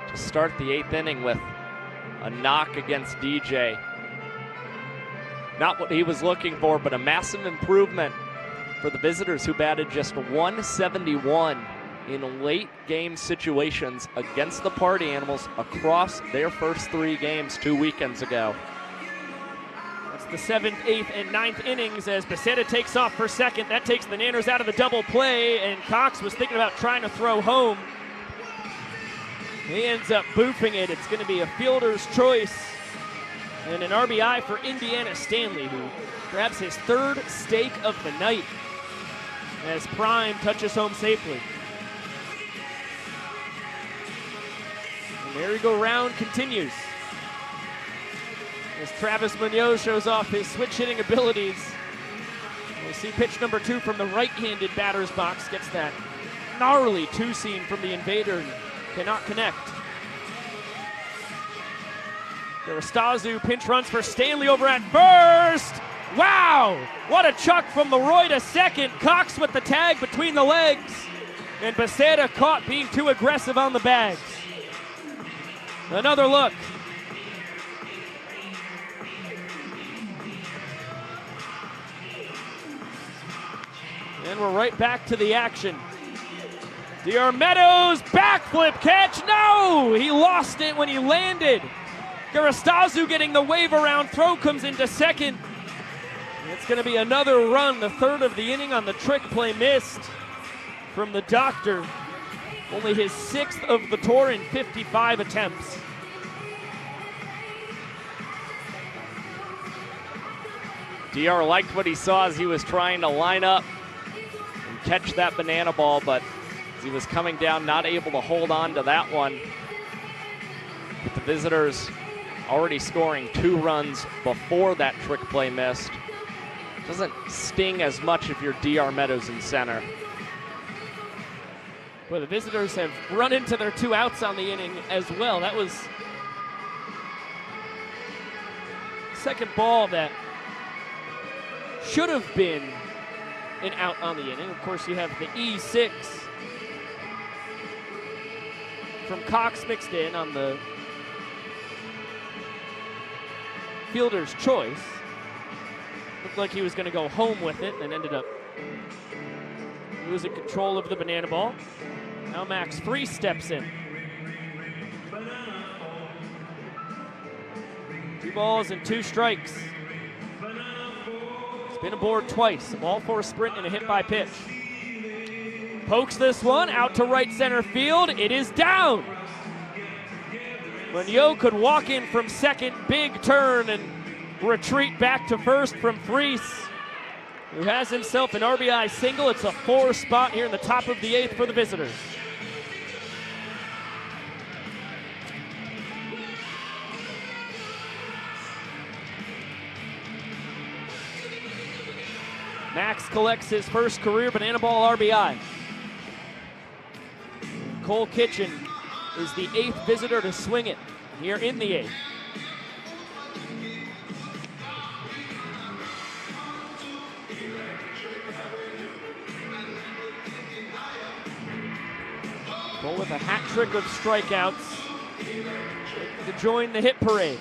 to start the 8th inning with a knock against DJ. Not what he was looking for, but a massive improvement for the visitors who batted just 171 in late game situations against the Party Animals across their first 3 games 2 weekends ago. That's the 7th, 8th, and 9th innings as Pacetta takes off for second. That takes the Nanners out of the double play, and Cox was thinking about trying to throw home. He ends up boofing it. It's going to be a fielder's choice and an RBI for Indiana Stanley, who grabs his 3rd stake of the night as Prime touches home safely. The merry-go-round continues as Travis Munoz shows off his switch hitting abilities. We'll see pitch number 2 from the right-handed batter's box. Gets that gnarly two-seam from the invader and cannot connect. Garastazu pinch runs for Stanley over at first. Wow! What a chuck from Leroy to second. Cox with the tag between the legs. And Pacetta caught being too aggressive on the bags. Another look. And we're right back to the action. DR Meadows backflip catch. No! He lost it when he landed. Garastazu getting the wave around throw comes into second. It's going to be another run, the 3rd of the inning on the trick play missed from the Doctor. Only his 6th of the tour in 55 attempts. DR liked what he saw as he was trying to line up and catch that banana ball, but as he was coming down, not able to hold on to that one. With the visitors already scoring 2 runs before that trick play missed. Doesn't sting as much if you're DR Meadows in center. Well, the visitors have run into their 2 outs on the inning as well. That was second ball that should have been an out on the inning. Of course, you have the E6 from Cox mixed in on the fielder's choice. Looked like he was going to go home with it and ended up losing control of the banana ball. Now Max Free steps in. 2 balls and 2 strikes. He's been aboard twice, a ball for a sprint and a hit by pitch. Pokes this one out to right center field. It is down. Munoz could walk in from second, big turn, and retreat back to first from Freese, who has himself an RBI single. It's a 4 spot here in the top of the 8th for the visitors. Max collects his first career banana ball RBI. Cole Kitchen is the 8th visitor to swing it here in the 8th. Cole with a hat trick of strikeouts to join the hit parade.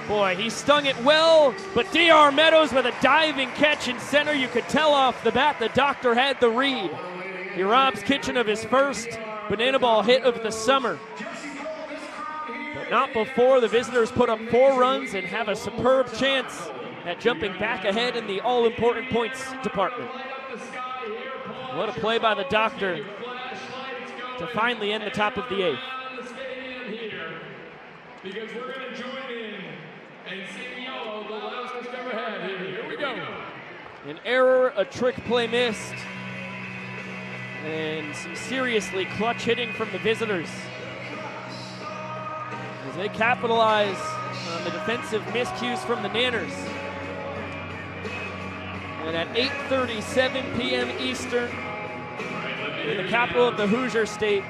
Boy, he stung it well, but D.R. Meadows with a diving catch in center. You could tell off the bat the doctor had the read. He robs Kitchen of his first banana ball hit of the summer. But not before the visitors put up 4 runs and have a superb chance at jumping back ahead in the all-important points department. What a play by the doctor to finally end the top of the 8th. Because we're going to join in and sing yellow, the loudest we've ever had here. Here we go. An error, a trick play missed, and some seriously clutch hitting from the visitors as they capitalize on the defensive miscues from the Nanners. And at 8:37 p.m. Eastern, in the capital of the Hoosier State,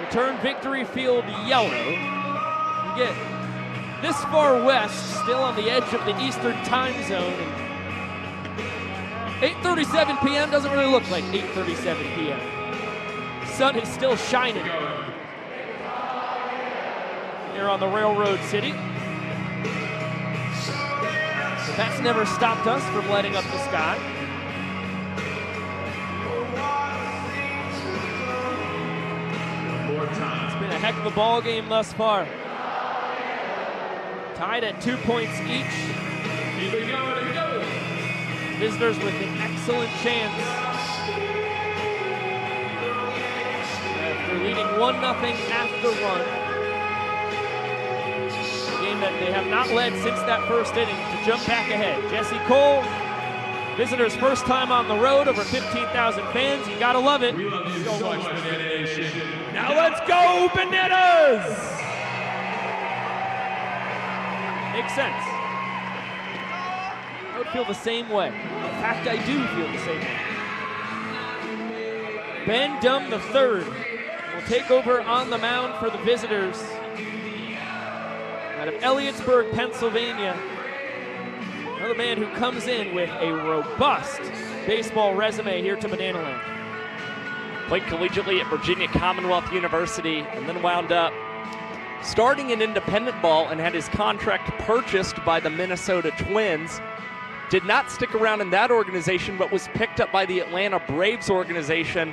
return Victory Field yellow. You get this far west, still on the edge of the Eastern time zone. 8:37 p.m. doesn't really look like 8:37 p.m. Sun is still shining here on the Railroad City. But that's never stopped us from lighting up the sky. It's been a heck of a ball game thus far. Tied at 2 points each. Here we go. Visitors with an excellent chance after leading 1-0 after 1. A game that they have not led since that first inning to jump back ahead. Jesse Cole, visitors' first time on the road, over 15,000 fans. You gotta love it. We love you so much, Banana Nation. Now let's go, Bananas! Makes sense. I would feel the same way. In fact, I do feel the same way. Ben Dum III will take over on the mound for the visitors out of Elliotsburg, Pennsylvania. Another man who comes in with a robust baseball resume here to Banana Land. Played collegiately at Virginia Commonwealth University and then wound up starting in independent ball and had his contract purchased by the Minnesota Twins. Did not stick around in that organization, but was picked up by the Atlanta Braves organization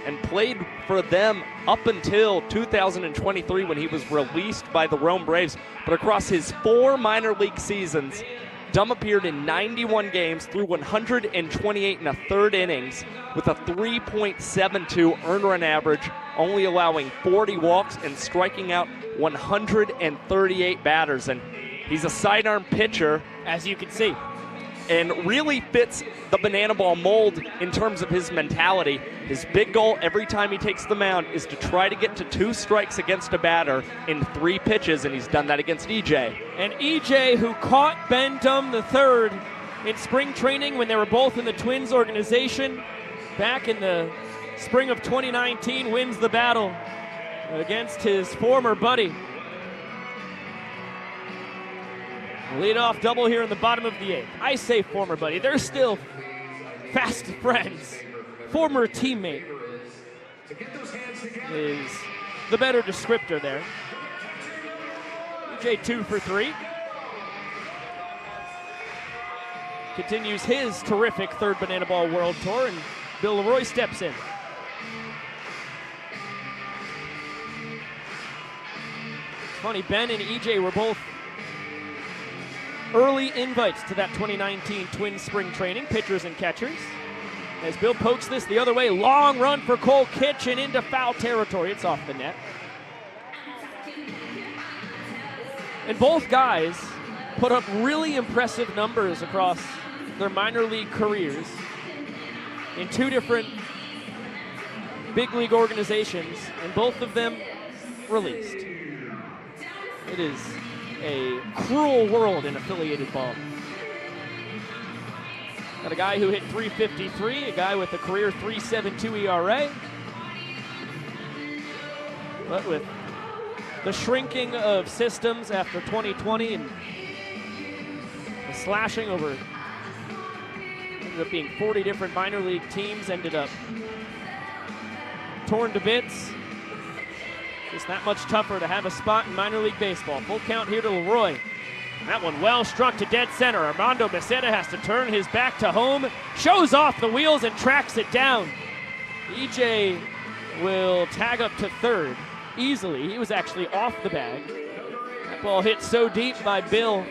and played for them up until 2023 when he was released by the Rome Braves. But across his 4 minor league seasons, Dum appeared in 91 games through 128 1/3 innings with a 3.72 earned run average, only allowing 40 walks and striking out 138 batters. And he's a sidearm pitcher, as you can see, and really fits the banana ball mold in terms of his mentality. His big goal every time he takes the mound is to try to get to 2 strikes against a batter in 3 pitches, and he's done that against EJ. And EJ, who caught Ben Dum III in spring training when they were both in the Twins organization back in the spring of 2019, wins the battle against his former buddy. Leadoff double here in the bottom of the 8th. I say former buddy. They're still fast friends. Former teammate is the better descriptor there. EJ 2 for 3. Continues his terrific 3rd Banana Ball World Tour, and Bill Leroy steps in. It's funny, Ben and EJ were both early invites to that 2019 Twins spring training, pitchers and catchers. As Bill pokes this the other way, long run for Cole Kitchen into foul territory. It's off the net. And both guys put up really impressive numbers across their minor league careers in 2 different big league organizations, and both of them released. It is a cruel world in affiliated ball. Got a guy who hit .353, a guy with a career .372 ERA. But with the shrinking of systems after 2020 and the slashing over ended up being 40 different minor league teams, ended up torn to bits. Just that much tougher to have a spot in minor league baseball. Full count here to Leroy. That one well struck to dead center. Armando Becerra has to turn his back to home, shows off the wheels and tracks it down. EJ will tag up to third easily. He was actually off the bag. That ball hit so deep by Bill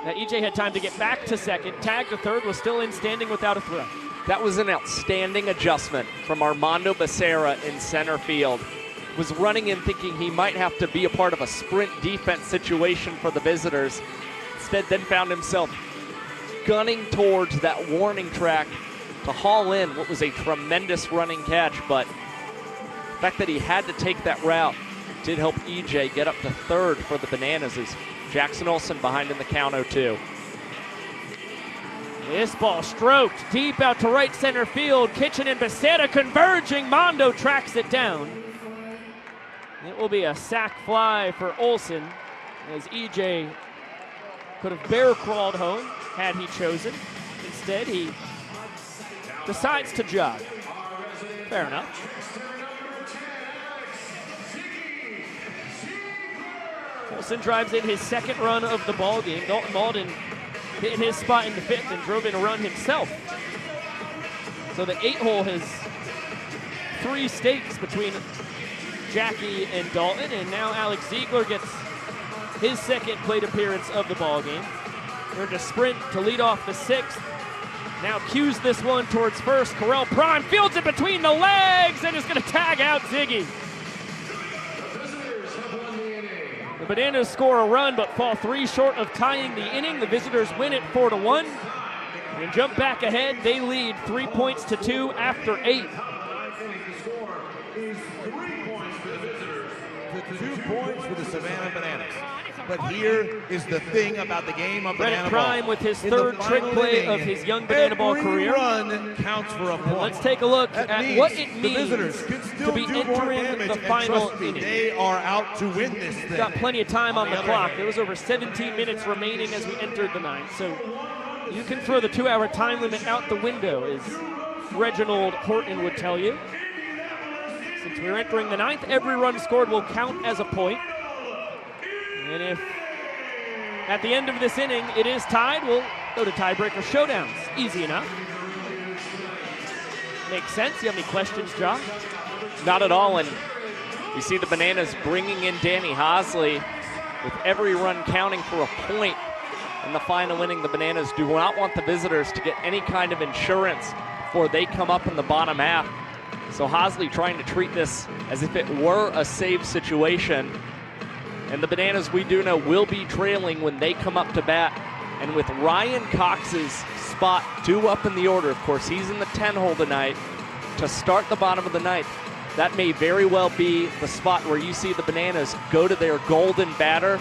that EJ had time to get back to second. Tag to third, was still in standing without a throw. That was an outstanding adjustment from Armando Becerra in center field. Was running in thinking he might have to be a part of a sprint defense situation for the visitors. Instead then found himself gunning towards that warning track to haul in what was a tremendous running catch, but the fact that he had to take that route did help EJ get up to third for the Bananas as Jackson Olsen behind in the count 0-2. This ball stroked deep out to right center field. Kitchen and Becerra converging. Mondo tracks it down. It will be a sac fly for Olsen as EJ could have bear crawled home had he chosen. Instead, he decides to jog. Fair enough. Olsen drives in his second run of the ball game. Dalton Malden hit his spot in the fifth and drove in a run himself. So the 8-hole has 3 stakes between Jackie and Dalton, and now Alex Ziegler gets his second plate appearance of the ball game. Earned a sprint to lead off the 6th. Now cues this one towards first. Correll Prime fields it between the legs and is going to tag out Ziggy. The Bananas score a run but fall 3 short of tying the inning. The visitors win it 4-1 and jump back ahead. They lead 3 points to 2 after 8. 2 points for the Savannah Bananas. But here is the thing about the game of Brett banana Prime ball. with his In the third trick final play inning, of his young banana ball every career. run counts for a point. Let's take a look That at means what it the means visitors can still to be do more entering damage, the and final trust me, inning. they are out to win this thing. Got plenty of time on the other clock. hand- There was over 17 minutes remaining as we entered the 9th. So you can throw the 2-hour time limit out the window, as Reginald Horton would tell you. Since we're entering the 9th, every run scored will count as a point. And if at the end of this inning it is tied, we'll go to tiebreaker showdowns. Easy enough. Makes sense. You have any questions, Josh? Not at all, and you see the Bananas bringing in Danny Hosley with every run counting for a point in the final inning. The Bananas do not want the visitors to get any kind of insurance before they come up in the bottom half. So Hosley trying to treat this as if it were a save situation. And the Bananas, we do know, will be trailing when they come up to bat. And with Ryan Cox's spot due up in the order, of course, he's in the 10-hole tonight to start the bottom of the 9th. That may very well be the spot where you see the Bananas go to their golden batter.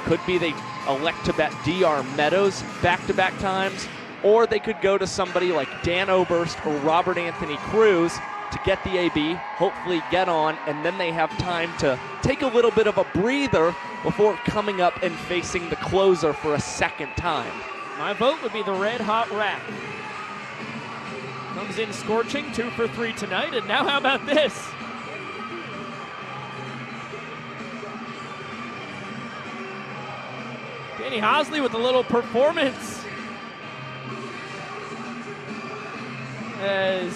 Could be they elect to bat DR Meadows back-to-back times, or they could go to somebody like Dan Oberst or Robert Anthony Cruz to get the AB, hopefully get on, and then they have time to take a little bit of a breather before coming up and facing the closer for a second time. My vote would be the Red Hot Rat. Comes in scorching, 2 for 3 tonight, and now how about this? Danny Hosley with a little performance as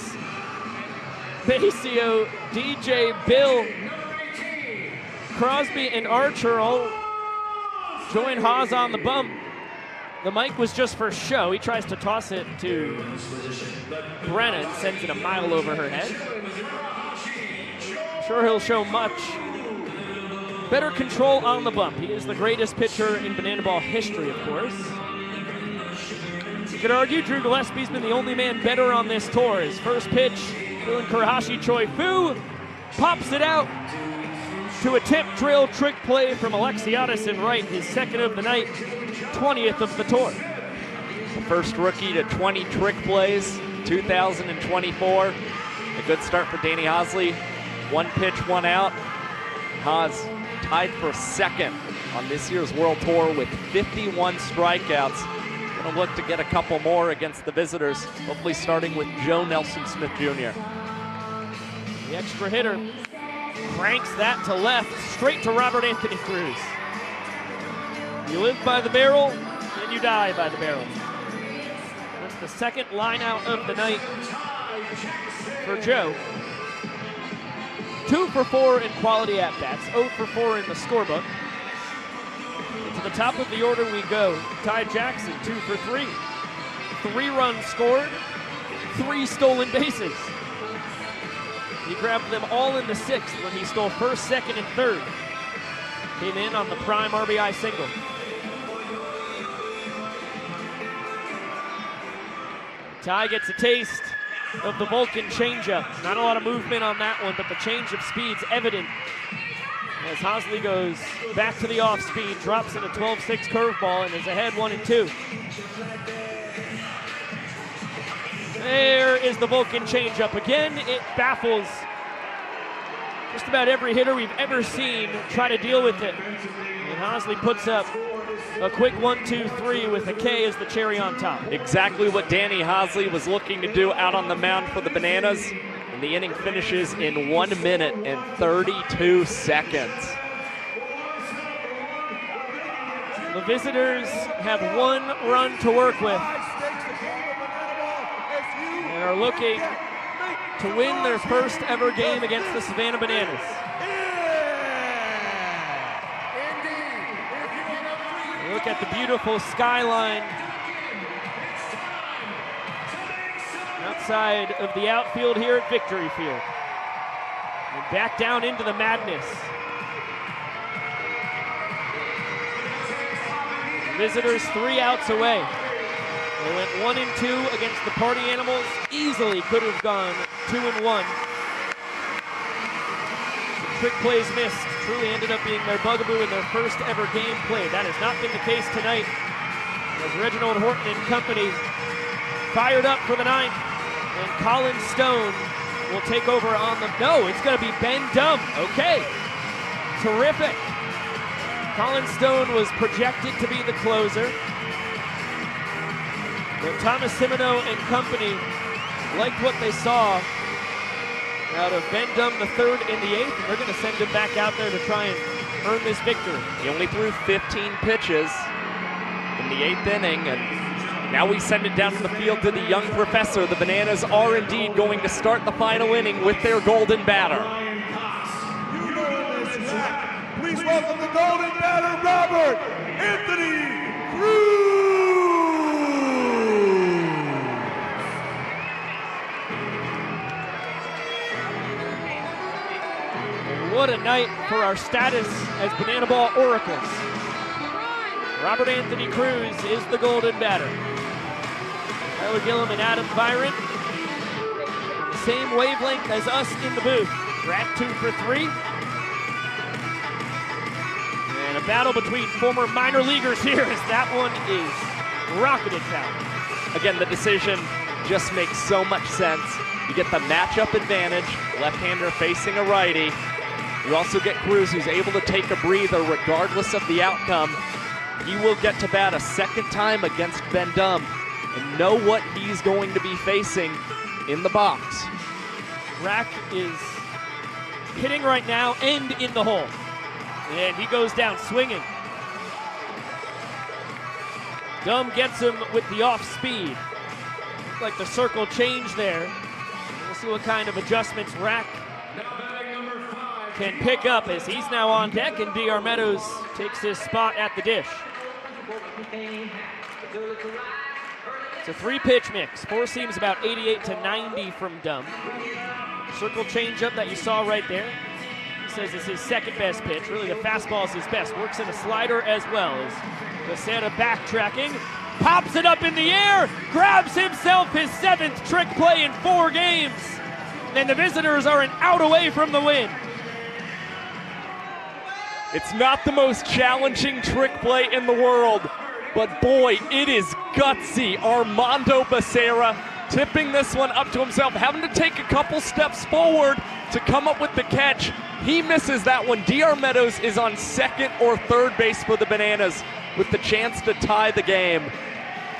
Basio, DJ, Bill, Crosby, and Archer all join Haas on the bump. The mic was just for show. He tries to toss it to Brenna and sends it a mile over her head. I'm sure he'll show much better control on the bump. He is the greatest pitcher in banana ball history, of course. You could argue Drew Gillespie's been the only man better on this tour. His first pitch, Dylan Kurahashi Choi Fu pops it out to a tip drill trick play from Alexiadis in right, his second of the night, 20th of the tour. The first rookie to 20 trick plays, 2024. A good start for Danny Hosley. 1 pitch, 1 out. Haas tied for second on this year's World Tour with 51 strikeouts. Gonna look to get a couple more against the visitors, hopefully starting with Joe Nelson Smith Jr. The extra hitter cranks that to left, straight to Robert Anthony Cruz. You live by the barrel, and you die by the barrel. That's the second line out of the night for Joe. 2 for 4 in quality at-bats, 0 for 4 in the scorebook. And to the top of the order we go. Ty Jackson, 2 for 3. 3 runs scored, 3 stolen bases. He grabbed them all in the 6th when he stole first, second, and third. Came in on the prime RBI single. Ty gets a taste of the Vulcan changeup. Not a lot of movement on that one, but the change of speed's evident. As Hosley goes back to the off speed, drops in a 12-6 curveball, and is ahead 1-2. There is the Vulcan changeup again. It baffles just about every hitter we've ever seen try to deal with it. And Hosley puts up a quick 1-2-3 with a K as the cherry on top. Exactly what Danny Hosley was looking to do out on the mound for the Bananas. And the inning finishes in 1 minute and 32 seconds. The visitors have 1 run to work with and are looking to win their first ever game against the Savannah Bananas. Look at the beautiful skyline outside of the outfield here at Victory Field. And back down into the madness. Visitors 3 outs away. They went 1-2 against the Party Animals. Easily could have gone 2-1. Trick plays missed. Truly ended up being their bugaboo in their first ever game played. That has not been the case tonight, as Reginald Horton and company fired up for the 9th, and Colin Stone will take over on the, no, it's gonna be Ben Dumb. Okay, terrific. Colin Stone was projected to be the closer, but Thomas Simino and company liked what they saw out of Ben Dumb the 3rd and the 8th, and they're going to send him back out there to try and earn this victory. He only threw 15 pitches in the 8th inning, and now we send it down to the field to the young professor. The Bananas are indeed going to start the final inning with their golden batter. You know this track. Please welcome the golden batter, Robert Anthony Cruz. What a night for our status as Banana Ball Oracles. Robert Anthony Cruz is the golden batter. Tyler Gillum and Adam Byron, the same wavelength as us in the booth. We're at 2 for 3. And a battle between former minor leaguers here as that one is rocketed down. Again, the decision just makes so much sense. You get the matchup advantage, left-hander facing a righty. You also get Cruz, who's able to take a breather regardless of the outcome. He will get to bat a second time against Ben Dumb and know what he's going to be facing in the box. Rack is hitting right now and in the hole. And he goes down swinging. Dumb gets him with the off speed. Looks like the circle changed there. We'll see what kind of adjustments Rack can pick up as he's now on deck, and D.R. Meadows takes his spot at the dish. It's a 3-pitch mix. 4 seams about 88 to 90 from Dumb. Circle changeup that you saw right there. He says it's his second best pitch. Really, the fastball is his best. Works in a slider as well. As Caseta backtracking, pops it up in the air, grabs himself his 7th trick play in 4 games. And the visitors are an out away from the win. It's not the most challenging trick play in the world, but boy, it is gutsy. Armando Becerra tipping this one up to himself, having to take a couple steps forward to come up with the catch. He misses that one. D.R. Meadows is on second or third base for the Bananas with the chance to tie the game.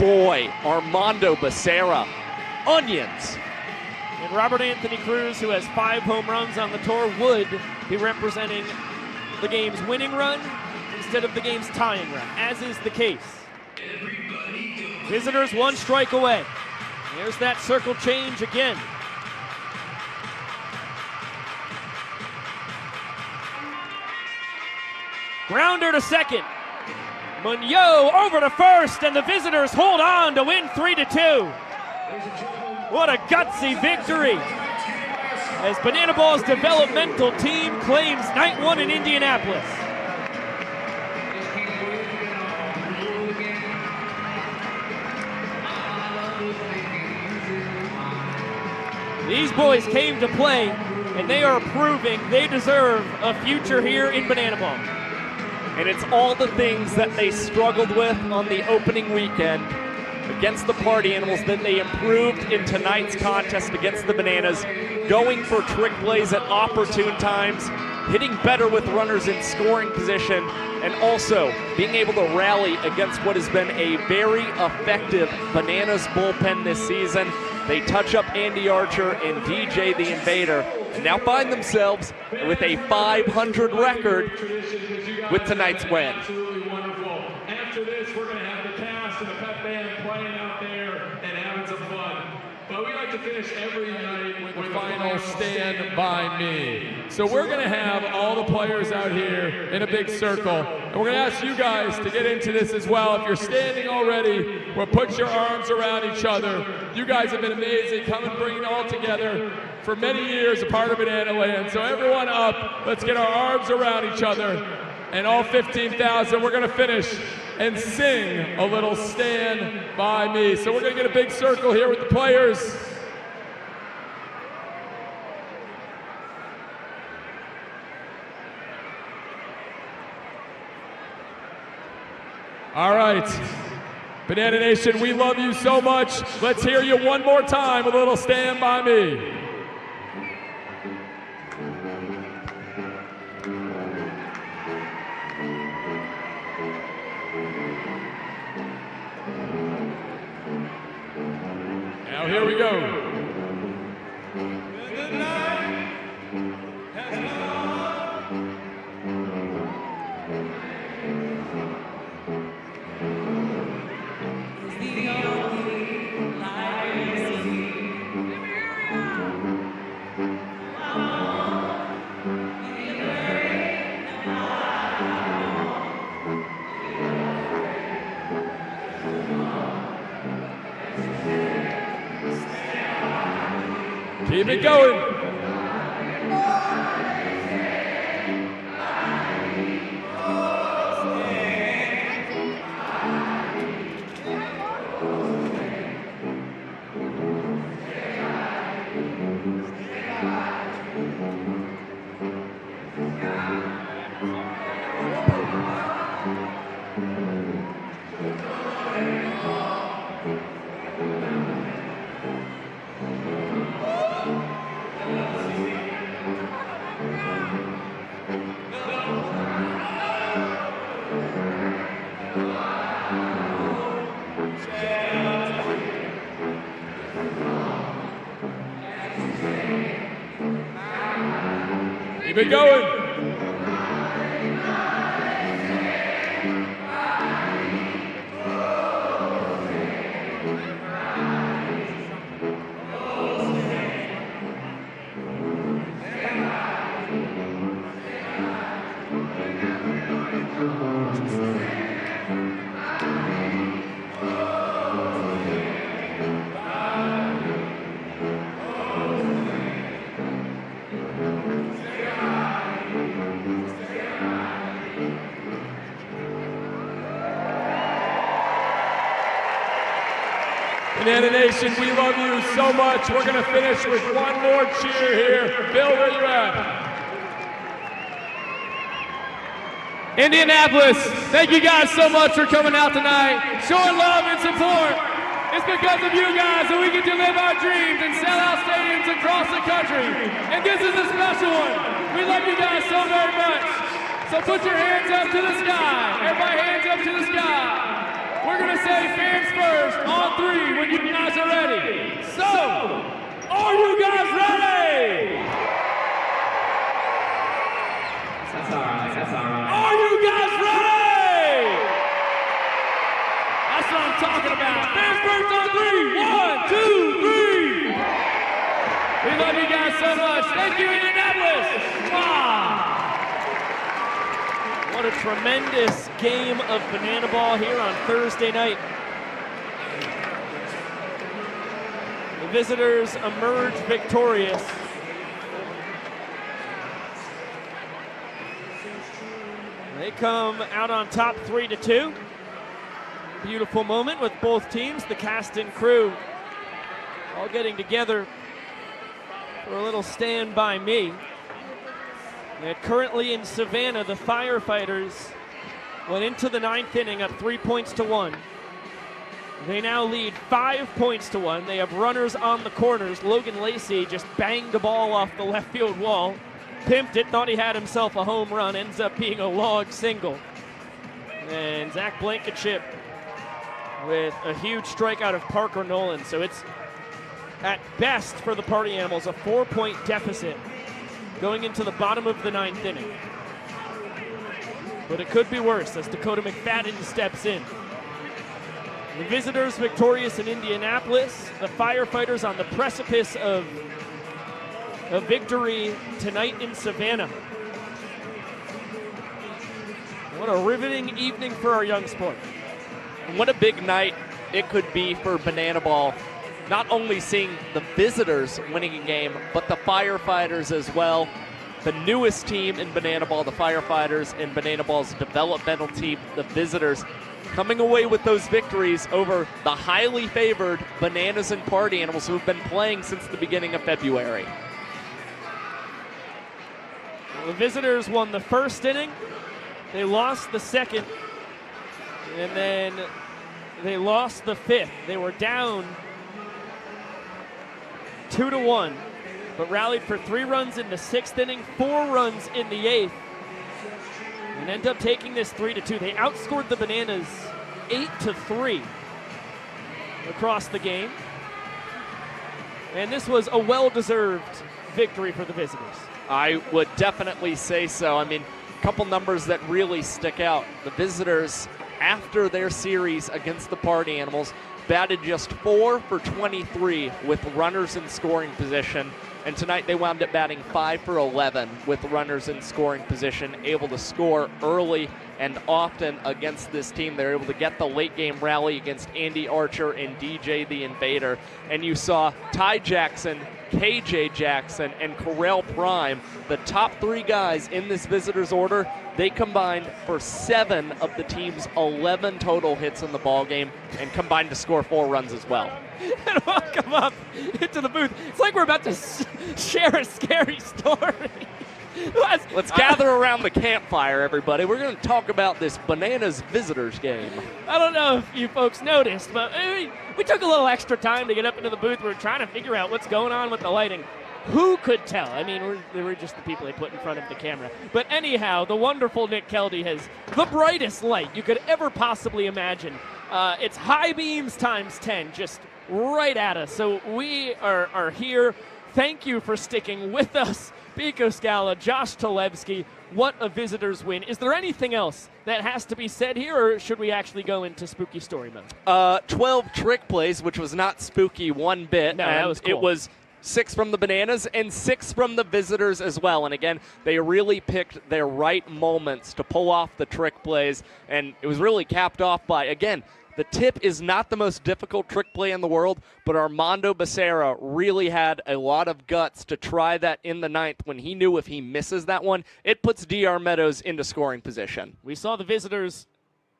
boy, Armando Becerra. Onions. And Robert Anthony Cruz, who has 5 home runs on the tour, would be representing the game's winning run instead of the game's tying run, as is the case. Visitors 1 strike away. There's that circle change again. Grounder to second. Munoz over to first, and the Visitors hold on to win 3-2. What a gutsy victory as Banana Ball's developmental team claims night 1 in Indianapolis. These boys came to play, and they are proving they deserve a future here in Banana Ball. And it's all the things that they struggled with on the opening weekend against the Party Animals that they improved in tonight's contest against the Bananas, going for trick plays at opportune times, hitting better with runners in scoring position, and also being able to rally against what has been a very effective Bananas bullpen this season. They touch up Andy Archer and DJ the Invader, and now find themselves with a 500 record with tonight's win. Absolutely wonderful. After this, we're going to have the cast and the pep band playing out there and having some fun. But we like to finish every night with the final Stand By Me. So we're going to have all the players out here in a big circle. And we're going to ask you guys to get into this as well. If you're standing already, we'll put your arms around each other. You guys have been amazing. Come and bring it all together. For many years, a part of Banana Land. So everyone up, let's get our arms around each other. And all 15,000, we're going to finish and sing a little Stand By Me. So we're going to get a big circle here with the players. All right. Banana Nation, we love you so much. Let's hear you one more time, a little Stand By Me. Now here we go. Keep it going. Keep it going. Banana Nation, we love you so much. We're going to finish with one more cheer here. Bill, where you at? Indianapolis, thank you guys so much for coming out tonight. Showing love and support. It's because of you guys that we get to live our dreams and sell out stadiums across the country. And this is a special one. We love you guys so very much. So put your hands up to the sky. Everybody hands up to the sky. We're going to say fans first on 3 when you guys are ready. So, are you guys ready? That's all right. That's all right. Are you guys ready? That's what I'm talking about. Fans first on 3. 1, 2, 3. We love you guys so much. Thank you, Indianapolis. Wow. What a tremendous game of banana ball here on Thursday night. The visitors emerge victorious. They come out on top 3-2. Beautiful moment with both teams, the cast and crew, all getting together for a little stand by me. And currently in Savannah, the firefighters went into the 9th inning up 3-1. They now lead 5-1. They have runners on the corners. Logan Lacey just banged the ball off the left field wall, pimped it, thought he had himself a home run, ends up being a log single. And Zach Blankenship with a huge strikeout of Parker Nolan. So it's, at best for the Party Animals, a 4-point deficit going into the bottom of the 9th inning. But it could be worse as Dakota McFadden steps in. The visitors victorious in Indianapolis. The firefighters on the precipice of a victory tonight in Savannah. What a riveting evening for our young sport. And what a big night it could be for banana ball. Not only seeing the visitors winning a game, but the firefighters as well. The newest team in banana ball, the firefighters, in banana ball's developmental team, the visitors, coming away with those victories over the highly favored Bananas and Party Animals who have been playing since the beginning of February. The visitors won the first inning. They lost the second. And then they lost the 5th. They were down 2-1, but rallied for 3 runs in the 6th inning, 4 runs in the 8th, and end up taking this 3-2. They outscored the Bananas 8-3 across the game, and this was a well-deserved victory for the visitors. I would definitely say so. I mean, a couple numbers that really stick out. The visitors, after their series against the Party Animals, batted just 4 for 23 with runners in scoring position. And tonight they wound up batting 5 for 11 with runners in scoring position, able to score early and often against this team. They're able to get the late game rally against Andy Archer and DJ the Invader. And you saw Ty Jackson, KJ Jackson, and Correll Prime, the top 3 guys in this visitors order. They combined for 7 of the team's 11 total hits in the ballgame and combined to score 4 runs as well. And welcome up into the booth. It's like we're about to share a scary story. Let's gather around the campfire, everybody. We're going to talk about this Bananas visitors game. I don't know if you folks noticed, but we took a little extra time to get up into the booth. We were trying to figure out what's going on with the lighting. Who could tell? I mean, we're just the people they put in front of the camera. But anyhow, the wonderful Nick Keldy has the brightest light you could ever possibly imagine. It's high beams times 10, just right at us. So we are here. Thank you for sticking with us. Pico Scala, Josh Talevsky, what a visitors win. Is there anything else that has to be said here, or should we actually go into spooky story mode? 12 trick plays, which was not spooky one bit. No, and that was cool. It was 6 from the Bananas and 6 from the visitors as well. And again, they really picked their right moments to pull off the trick plays, and it was really capped off by, again, the tip is not the most difficult trick play in the world, but Armando Becerra really had a lot of guts to try that in the 9th when he knew if he misses that one, it puts DR Meadows into scoring position. We saw the visitors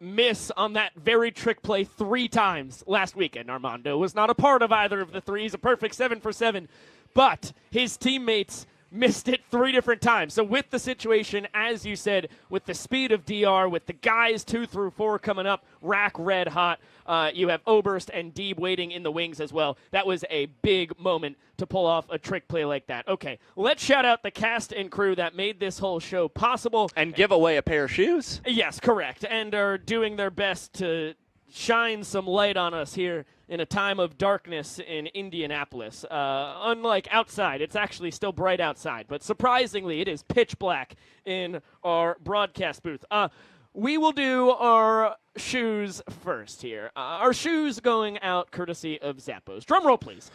miss on that very trick play 3 times last weekend. Armando was not a part of either of the 3. He's a perfect 7 for 7, but his teammates missed it 3 different times. So with the situation, as you said, with the speed of DR, with the guys 2 through 4 coming up, rack red hot, you have Oberst and Deeb waiting in the wings as well. That was a big moment to pull off a trick play like that. Okay, let's shout out the cast and crew that made this whole show possible. And give away a pair of shoes. Yes, correct. And are doing their best to shine some light on us here in a time of darkness in Indianapolis. Unlike outside, it's actually still bright outside, but surprisingly, it is pitch black in our broadcast booth. We will do our shoes first here. Our shoes going out courtesy of Zappos. Drum roll, please.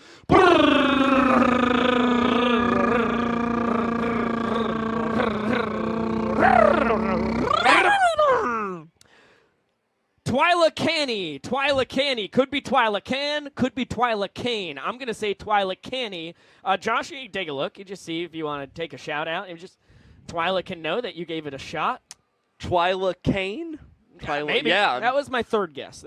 Twyla Canny. Could be Twyla Can, could be Twyla Kane. I'm going to say Twyla Canny. Josh, you take a look. You just see if you want to take a shout out. And just Twyla can know that you gave it a shot. Twyla Kane? Maybe. Yeah. That was my third guess.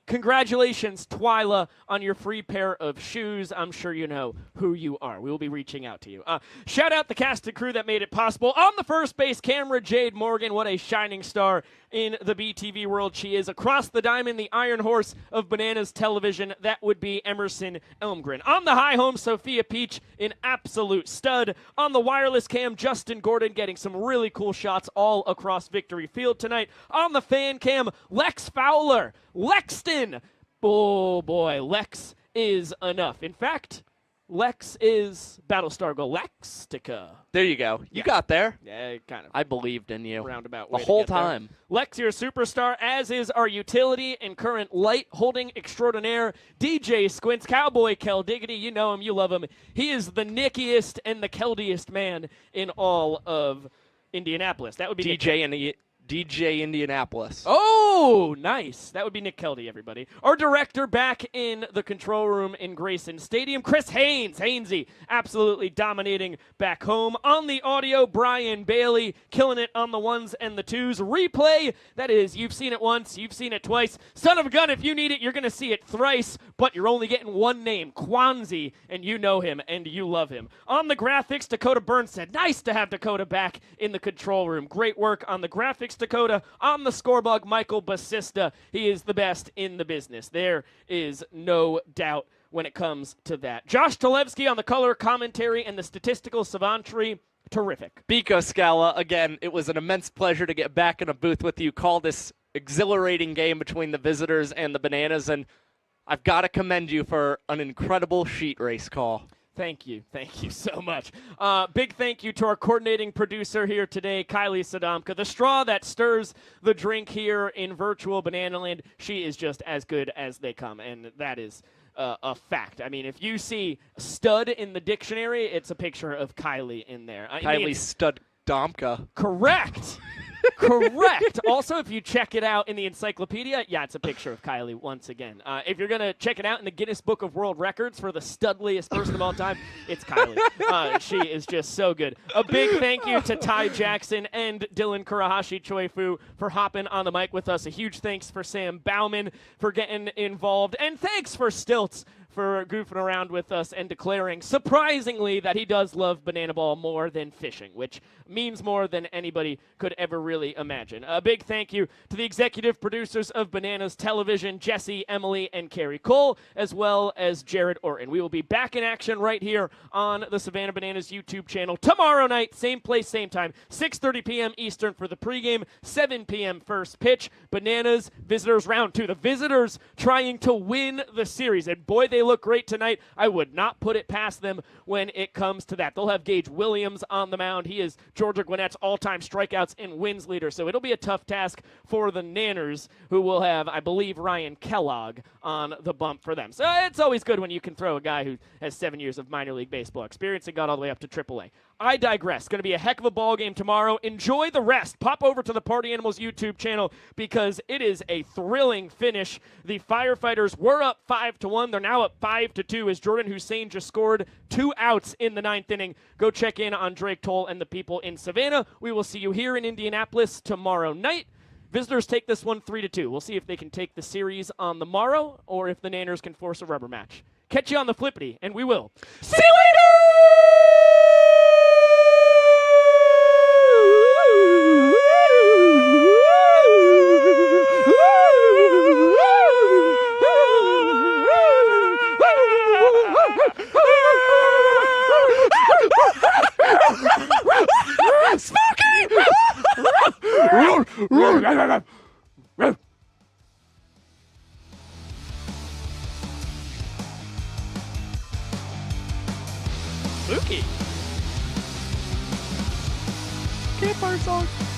Congratulations, Twyla, on your free pair of shoes. I'm sure you know who you are. We will be reaching out to you. Shout out the cast and crew that made it possible. On the first base camera, Jade Morgan. What a shining star in the BTV world she is. Across the diamond, the Iron Horse of Bananas Television. That would be Emerson Elmgren. On the high home, Sophia Peach, an absolute stud. On the wireless cam, Justin Gordon getting some really cool shots all across Victory Field tonight. On the fan cam, Lex Fowler. Lexton. Oh, boy. Lex is enough. In fact, Lex is Battlestar Galactica. There you go. You got there. Yeah, kind of. I believed in you. Roundabout the way whole to get there. time. Lex, your superstar, as is our utility and current light holding extraordinaire, DJ Squints, Cowboy Kel Diggity. You know him. You love him. He is the nickiest and the keldiest man in all of Indianapolis. That would be DJ Indianapolis. Oh, nice. That would be Nick Keldy, everybody. Our director back in the control room in Grayson Stadium, Chris Haynes. Hainesy, absolutely dominating back home. On the audio, Brian Bailey, killing it on the ones and the twos. Replay, that is, you've seen it once, you've seen it twice. Son of a gun, if you need it, you're going to see it thrice, but you're only getting one name, Kwanzi, and you know him and you love him. On the graphics, Dakota Burns said, nice to have Dakota back in the control room. Great work on the graphics, Dakota. On the scorebug, Michael Basista. He is the best in the business. There is no doubt when it comes to that. Josh Talevsky on the color commentary and the statistical savantry. Terrific. Biko Scala, again, it was an immense pleasure to get back in a booth with you, call this exhilarating game between the Visitors and the Bananas, and I've got to commend you for an incredible sheet race call. Thank you so much. Big thank you to our coordinating producer here today, Kylie Sadamka, the straw that stirs the drink here in virtual Banana Land. She is just as good as they come, and that is a fact. I mean, if you see stud in the dictionary, it's a picture of Kylie in there. Kylie Stud Domka. Correct. Correct. Also, if you check it out in the encyclopedia, yeah, it's a picture of Kylie once again. If you're going to check it out in the Guinness Book of World Records for the studliest person of all time, it's Kylie. She is just so good. A big thank you to Ty Jackson and Dylan Kurahashi Choifu for hopping on the mic with us. A huge thanks for Sam Bauman for getting involved. And thanks for Stilts for goofing around with us and declaring, surprisingly, that he does love Banana Ball more than fishing, which means more than anybody could ever really imagine. A big thank you to the executive producers of Bananas Television, Jesse, Emily, and Carrie Cole, as well as Jared Orton. We will be back in action right here on the Savannah Bananas YouTube channel tomorrow night, same place, same time, 6:30 p.m. Eastern for the pregame, 7 p.m. first pitch. Bananas, Visitors round 2. The Visitors trying to win the series, and boy, they look great tonight. I would not put it past them when it comes to that. They'll have Gage Williams on the mound. He is Georgia Gwinnett's all-time strikeouts and wins leader, so it'll be a tough task for the Nanners, who will have, I believe, Ryan Kellogg on the bump for them. So it's always good when you can throw a guy who has 7 years of minor league baseball experience and got all the way up to AAA. I digress. Going to be a heck of a ball game tomorrow. Enjoy the rest. Pop over to the Party Animals YouTube channel because it is a thrilling finish. The Firefighters were up 5-1. They're now up 5-2 as Jordan Hussein just scored 2 outs in the 9th inning. Go check in on Drake Toll and the people in Savannah. We will see you here in Indianapolis tomorrow night. Visitors take this one 3-2. We'll see if they can take the series on the morrow or if the Nanners can force a rubber match. Catch you on the flippity, and we will. See you later! Spooky! Spooky. Campfire song.